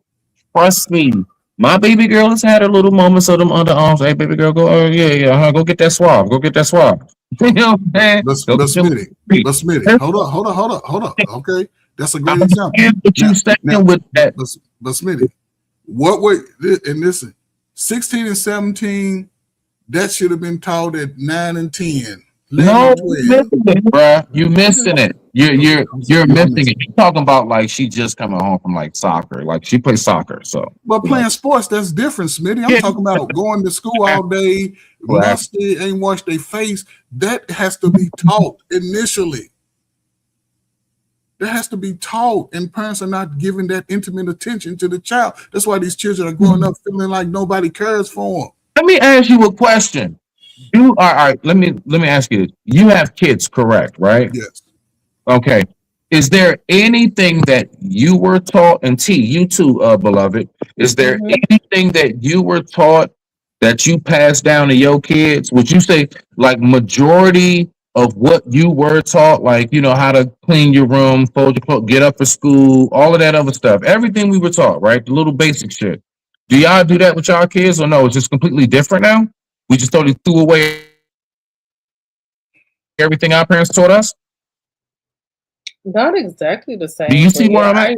Trust me. My baby girl has had her little moments of them underarms. Hey, baby girl, go. Oh yeah. Go get that swab. Go get that swab. You know, man. But Smitty, hold up. Okay, that's a great example. But Smitty, what were and listen, 16 and 17. That should have been taught at 9 and 10. No, you missing it. You're missing it. You're talking about like she just coming home from like soccer. Like she plays soccer, so. But playing sports, that's different, Smitty. I'm talking about going to school all day, musty, ain't washed their face. That has to be taught initially. That has to be taught, and parents are not giving that intimate attention to the child. That's why these children are growing up feeling like nobody cares for them. Let me ask you a question. All right. Let me ask you. You have kids, correct? Right? Yes. Okay. Is there anything that you were taught, and T, you too, beloved, is there anything that you were taught that you passed down to your kids? Would you say like majority of what you were taught, like, you know, how to clean your room, fold your clothes, get up for school, all of that other stuff, everything we were taught, right? The little basic shit. Do y'all do that with y'all kids or no? It's just completely different now? We just totally threw away everything our parents taught us? Not exactly the same. Do you see where I'm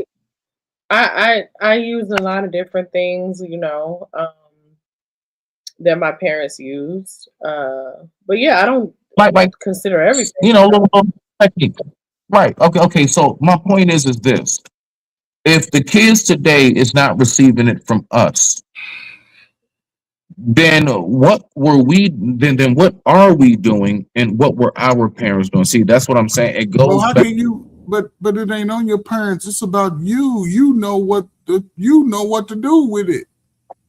at? I use a lot of different things, you know, that my parents used. But yeah, I don't like consider everything. You know, little technique. Right. Okay. So my point is this: if the kids today is not receiving it from us, then what were we? Then what are we doing, and what were our parents doing? See, that's what I'm saying. It goes. Well, how can you? But it ain't on your parents. It's about you. You know what to do with it,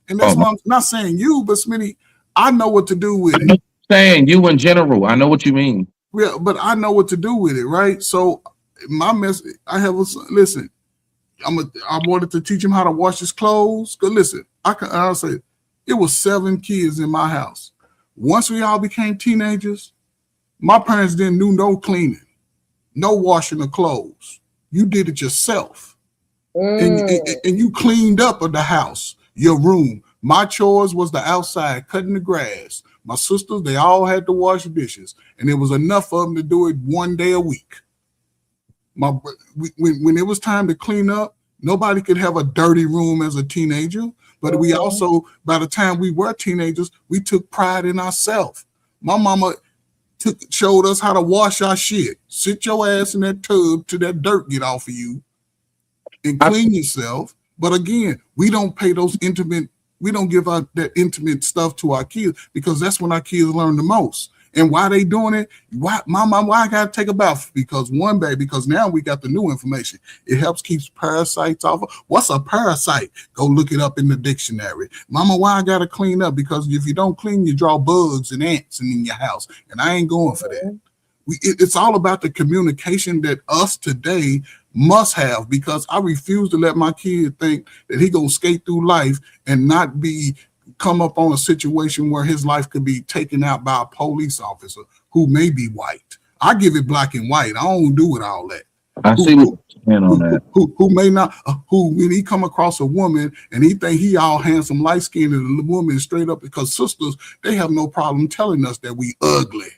and that's why I'm not saying you, but Smitty, I know what to do with it. I'm saying you in general. I know what you mean. Yeah, but I know what to do with it, right? So my message, I have a listen. I wanted to teach him how to wash his clothes. Cause listen, I'll say it was 7 kids in my house. Once we all became teenagers, my parents didn't do no cleaning, no washing of clothes. You did it yourself, and you cleaned up of the house, your room. My chores was the outside, cutting the grass. My sisters, they all had to wash dishes, and it was enough of them to do it one day a week. When it was time to clean up, nobody could have a dirty room as a teenager. But we also, by the time we were teenagers, we took pride in ourselves. My mama showed us how to wash our shit. Sit your ass in that tub till that dirt get off of you and clean yourself. But again, we don't pay those we don't give out that intimate stuff to our kids because that's when our kids learn the most. And why they doing it? Why I gotta take a bath? Because now we got the new information. It helps keep parasites off. What's a parasite? Go look it up in the dictionary. Mama, why I gotta clean up? Because if you don't clean, you draw bugs and ants in your house. And I ain't going for that. It's all about the communication that us today must have, because I refuse to let my kid think that he gonna skate through life and not come up on a situation where his life could be taken out by a police officer who may be white. I give it black and white. I don't do it all that. I see what you're saying on that. Who may not, when he come across a woman and he think he all handsome, light skinned, and the woman is straight up, because sisters, they have no problem telling us that we ugly.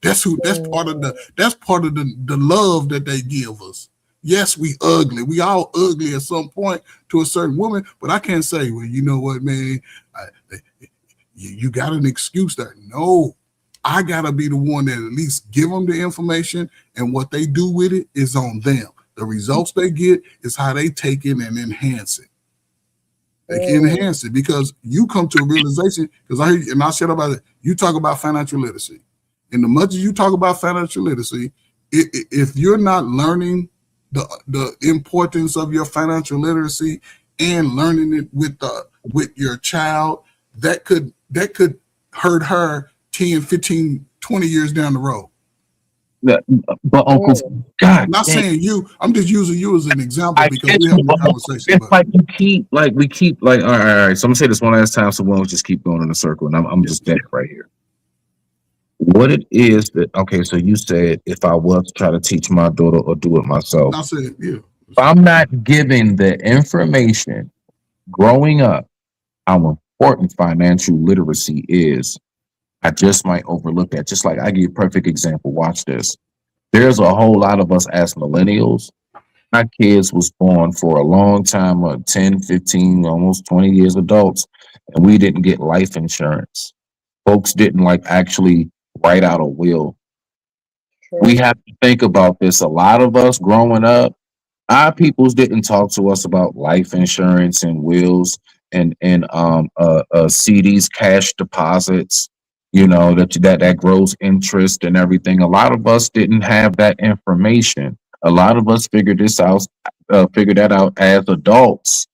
That's part of the love that they give us. Yes, we ugly. We all ugly at some point to a certain woman, but I can't say, well, you know what, man, you got an excuse there. No, I got to be the one that at least give them the information, and what they do with it is on them. The results they get is how they take it and enhance it. They can enhance it because you come to a realization, because I hear you, and I said about it, you talk about financial literacy. And the much as you talk about financial literacy, if you're not learning the importance of your financial literacy and learning it with your child, that could hurt her 10, 15, 20 years down the road. But Uncle, God, I'm not saying you. I'm just using you as an example because we have a conversation. It's like we keep all right. So I'm gonna say this one last time, so we'll just keep going in a circle, and I'm just dead right here. What it is that, okay, so you said if I was to try to teach my daughter or do it myself, I said, yeah. If I'm not giving the information growing up how important financial literacy is, I just might overlook that. Just like I give you a perfect example. Watch this. There's a whole lot of us as millennials. My kids was born for a long time, 10, 15, almost 20 years adults, and we didn't get life insurance. Folks didn't actually write out a will. We have to think about this. A lot of us growing up, our peoples didn't talk to us about life insurance and wills and CDs, cash deposits. You know that grows interest and everything. A lot of us didn't have that information. A lot of us figured that out as adults.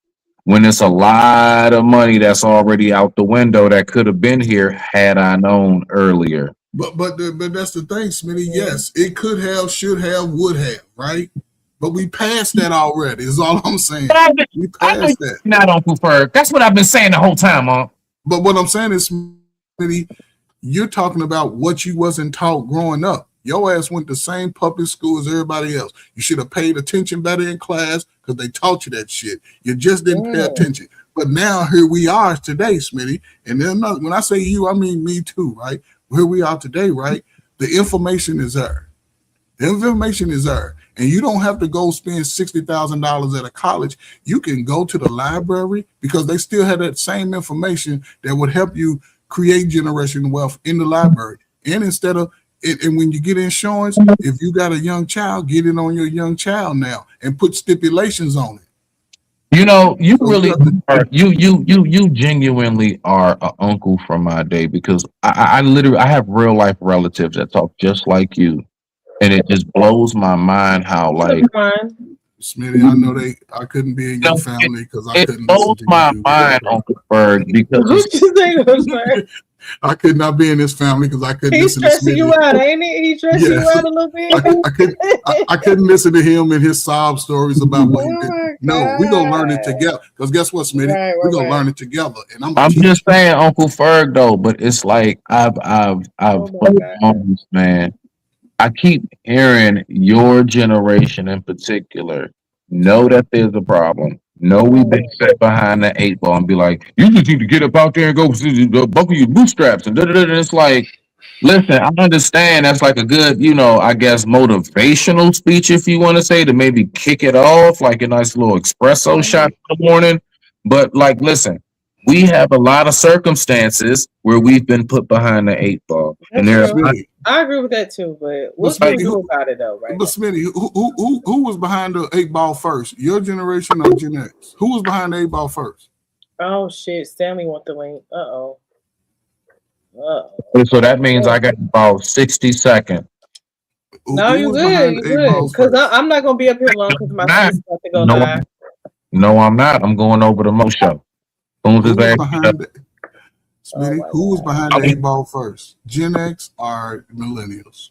When it's a lot of money that's already out the window that could have been here had I known earlier. But that's the thing, Smitty. Yes, it could have, should have, would have, right? But we passed that already. Is all I'm saying. We passed that. Not Uncle Ferg. That's what I've been saying the whole time, Unc. But what I'm saying is, Smitty, you're talking about what you wasn't taught growing up. Your ass went to the same public school as everybody else. You should have paid attention better in class because they taught you that shit. You just didn't pay attention. But now here we are today, Smitty. And then when I say you, I mean me too, right? Where we are today, right? The information is there. The information is there. And you don't have to go spend $60,000 at a college. You can go to the library because they still have that same information that would help you create generational wealth in the library. And instead of it, and when you get insurance, if you got a young child, get it on your young child now and put stipulations on it. You know, you so really you genuinely are an uncle from my day because I literally I have real life relatives that talk just like you, and it just blows my mind how like Smitty, I know I couldn't be in your family because I couldn't. It blows my mind, Uncle Ferg, because I could not be in this family because I couldn't. He's stressing you out, ain't it? He's stressing you out a little bit. I couldn't listen to him and his sob stories about what he did. No, we gonna learn it together. Because guess what, Smitty? We're gonna learn it together. And I'm just saying, Uncle Ferg, though. But it's like I've man. I keep hearing your generation in particular know that there's a problem. No, we've been set behind the 8 ball and be like, you just need to get up out there and go buckle your bootstraps and da da da. And it's like, listen, I understand that's like a good, I guess motivational speech if you want to say to maybe kick it off like a nice little espresso shot in the morning. But like, listen, we have a lot of circumstances where we've been put behind the 8 ball, and I agree with that too. But what's going to do about it though, right? But Smitty, who was behind the 8 ball first? Your generation or Gen X? Who was behind the 8 ball first? Oh shit! Stanley want the link. So that means I got about 60 seconds. No, you good. You good. Because I'm not gonna be up here long because my son's about to go live. No, I'm not. I'm going over to Mo show. Who was behind the 8 ball first? Gen X or millennials?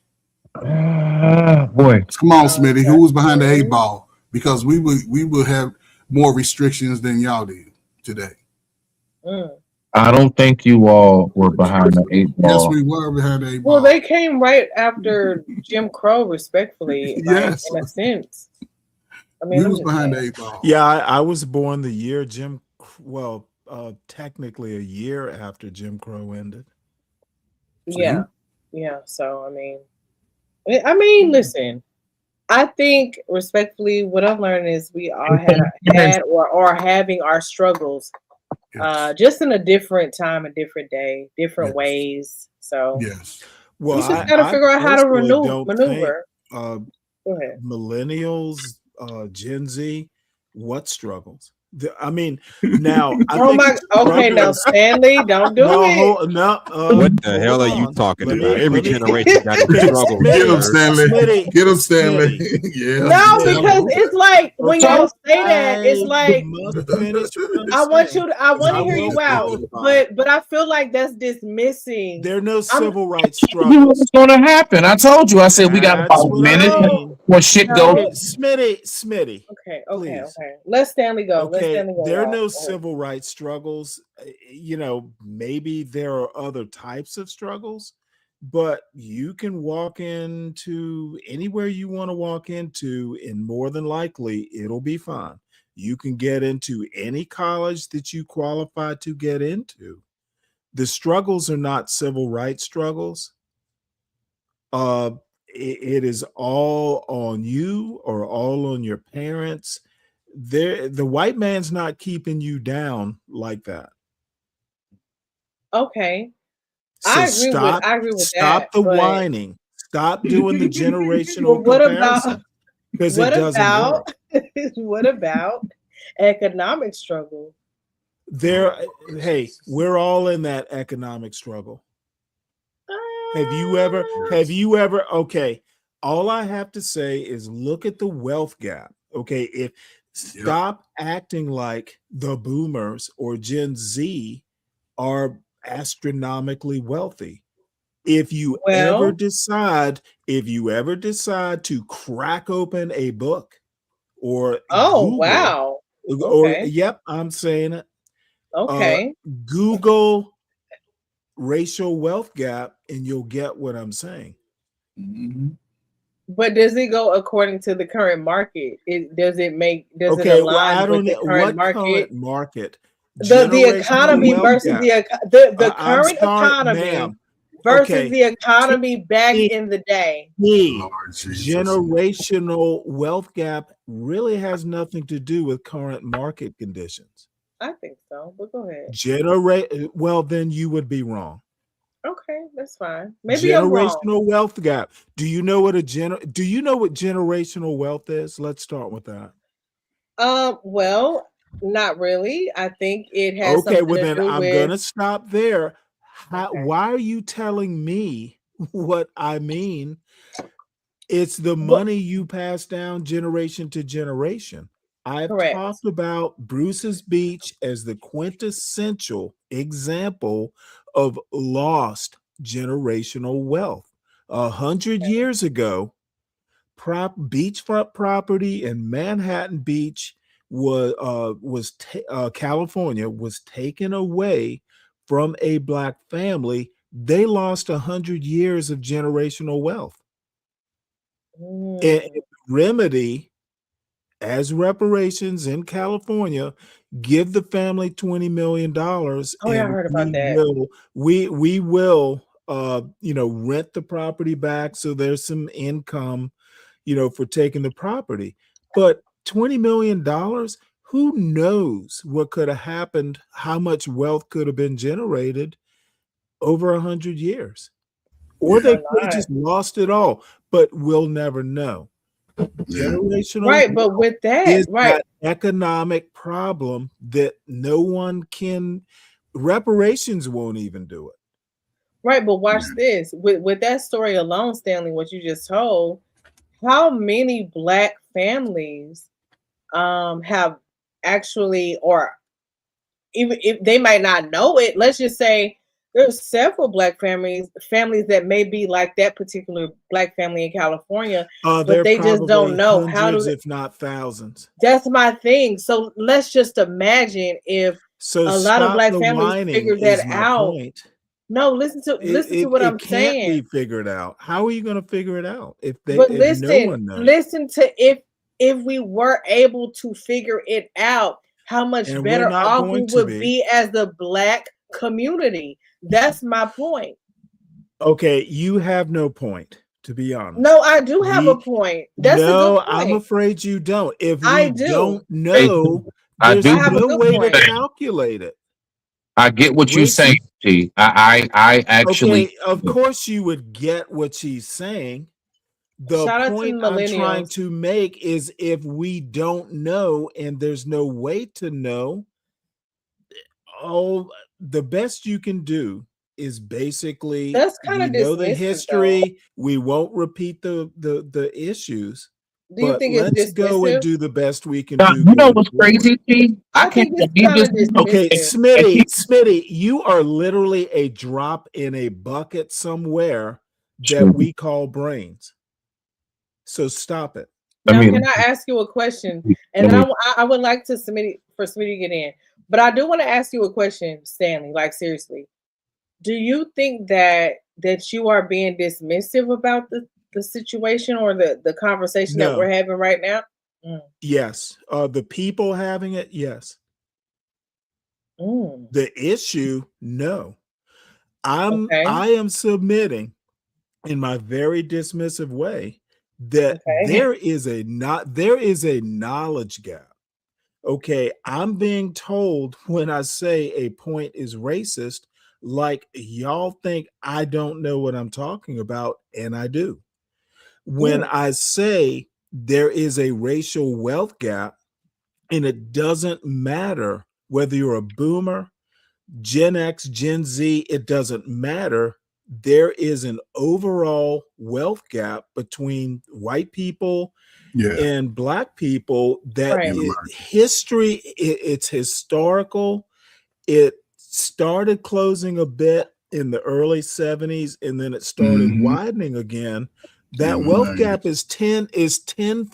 Boy, come on, Smitty. Who was behind the 8 ball? Because we would have more restrictions than y'all did today. I don't think you all were behind the 8 ball. Yes, we were behind the 8 ball. Well, they came right after Jim Crow, respectfully. Yes, in a sense. I mean, we was behind the 8 ball. Yeah, I was born the year technically a year after Jim Crow ended. Yeah. So I mean, listen. I think respectfully, what I'm learning is we all had or are having our struggles, just in a different time, a different day, different ways. So well, we just got to figure out how to maneuver. Go ahead. Millennials, Gen Z, what struggles? I mean, now. Now Stanley, don't do it. No. What the hell are you talking about? Every generation got its struggles. Get him, Stanley. Get him, Stanley. Yeah. No, because it's like when y'all say that, it's like I want to hear you out, but I feel like that's dismissing. There are no civil rights struggles. What's going to happen? I told you. I said we got about a minute before shit goes. Smitty. Okay. Let Stanley go. There are no civil rights struggles. Maybe there are other types of struggles, but you can walk into anywhere you want to walk into, and more than likely it'll be fine. You can get into any college that you qualify to get into. The struggles are not civil rights struggles. It is all on you or all on your parents. The white man's not keeping you down like that. Okay. So I agree with that. Stop the whining. Stop doing the generational comparison because it doesn't work. What about economic struggle? Hey, we're all in that economic struggle. Have you ever, okay, all I have to say is look at the wealth gap. Okay, stop acting like the boomers or Gen Z are astronomically wealthy. If you ever decide to crack open a book or Google, wow. or yep, I'm saying it. Okay. Google racial wealth gap and you'll get what I'm saying. Mm-hmm. But does it go according to the current market? Does it align with the current market? Current market? The economy versus the current economy versus the economy back in the day. Generational wealth gap really has nothing to do with current market conditions. I think so, but go ahead. Well, then you would be wrong. Okay, that's fine. Maybe I'm wrong. Generational wealth gap. Do you know what generational wealth is? Let's start with that. Well, not really. I think it has something to do I'm with... gonna stop there. Why are you telling me what I mean? It's the money you pass down generation to generation. I've talked about Bruce's Beach as the quintessential example of lost generational wealth. 100 years ago, beachfront property in Manhattan Beach California was taken away from a Black family. They lost 100 years of generational wealth. And remedy, as reparations in California, give the family $20 million. Oh, yeah, I heard about that. We will rent the property back so there's some income, for taking the property. But $20 million, who knows what could have happened, how much wealth could have been generated over 100 years. Or they could have just lost it all, but we'll never know. Generational but with that is that economic problem that no one can, reparations won't even do it. Right, but watch this. With that story alone, Stanley, what you just told, how many Black families have actually, or even if they might not know it, let's just say there's several Black families that may be like that particular Black family in California, but they just don't know how to, if not thousands. That's my thing. So let's just imagine if a lot of Black families figure that out. Point. No, listen to what I'm saying. It can't be figured out. How are you going to figure it out if no one knows? Listen to if we were able to figure it out, how much better off we would be as the Black community. That's my point. Okay, you have no point, to be honest. No, I do have a point. That's a good point. I'm afraid you don't. If we don't know, there's no way to calculate it. I get what you're saying, G. I actually... Okay, of course you would get what she's saying. The point I'm trying to make is if we don't know and there's no way to know, the best you can do is basically know the history. Though. We won't repeat the issues. Do you think let's go and do the best we can do. You know what's crazy, G? I can't believe this. Okay, Smitty, you are literally a drop in a bucket somewhere that we call brains. So stop it. Now, can I ask you a question? And I would like to Smitty to get in, but I do want to ask you a question, Stanley. Like seriously, do you think that you are being dismissive about the situation or the conversation that we're having right now? Yes. The people having it, yes. The issue, no. I am submitting in my very dismissive way that there is a knowledge gap. Okay, I'm being told when I say a point is racist, like y'all think I don't know what I'm talking about, and I do. When I say there is a racial wealth gap, and it doesn't matter whether you're a boomer, Gen X, Gen Z, it doesn't matter. There is an overall wealth gap between white people and black people that history, it's historical. It started closing a bit in the early 70s, and then it started widening again. That wealth gap is tenfold.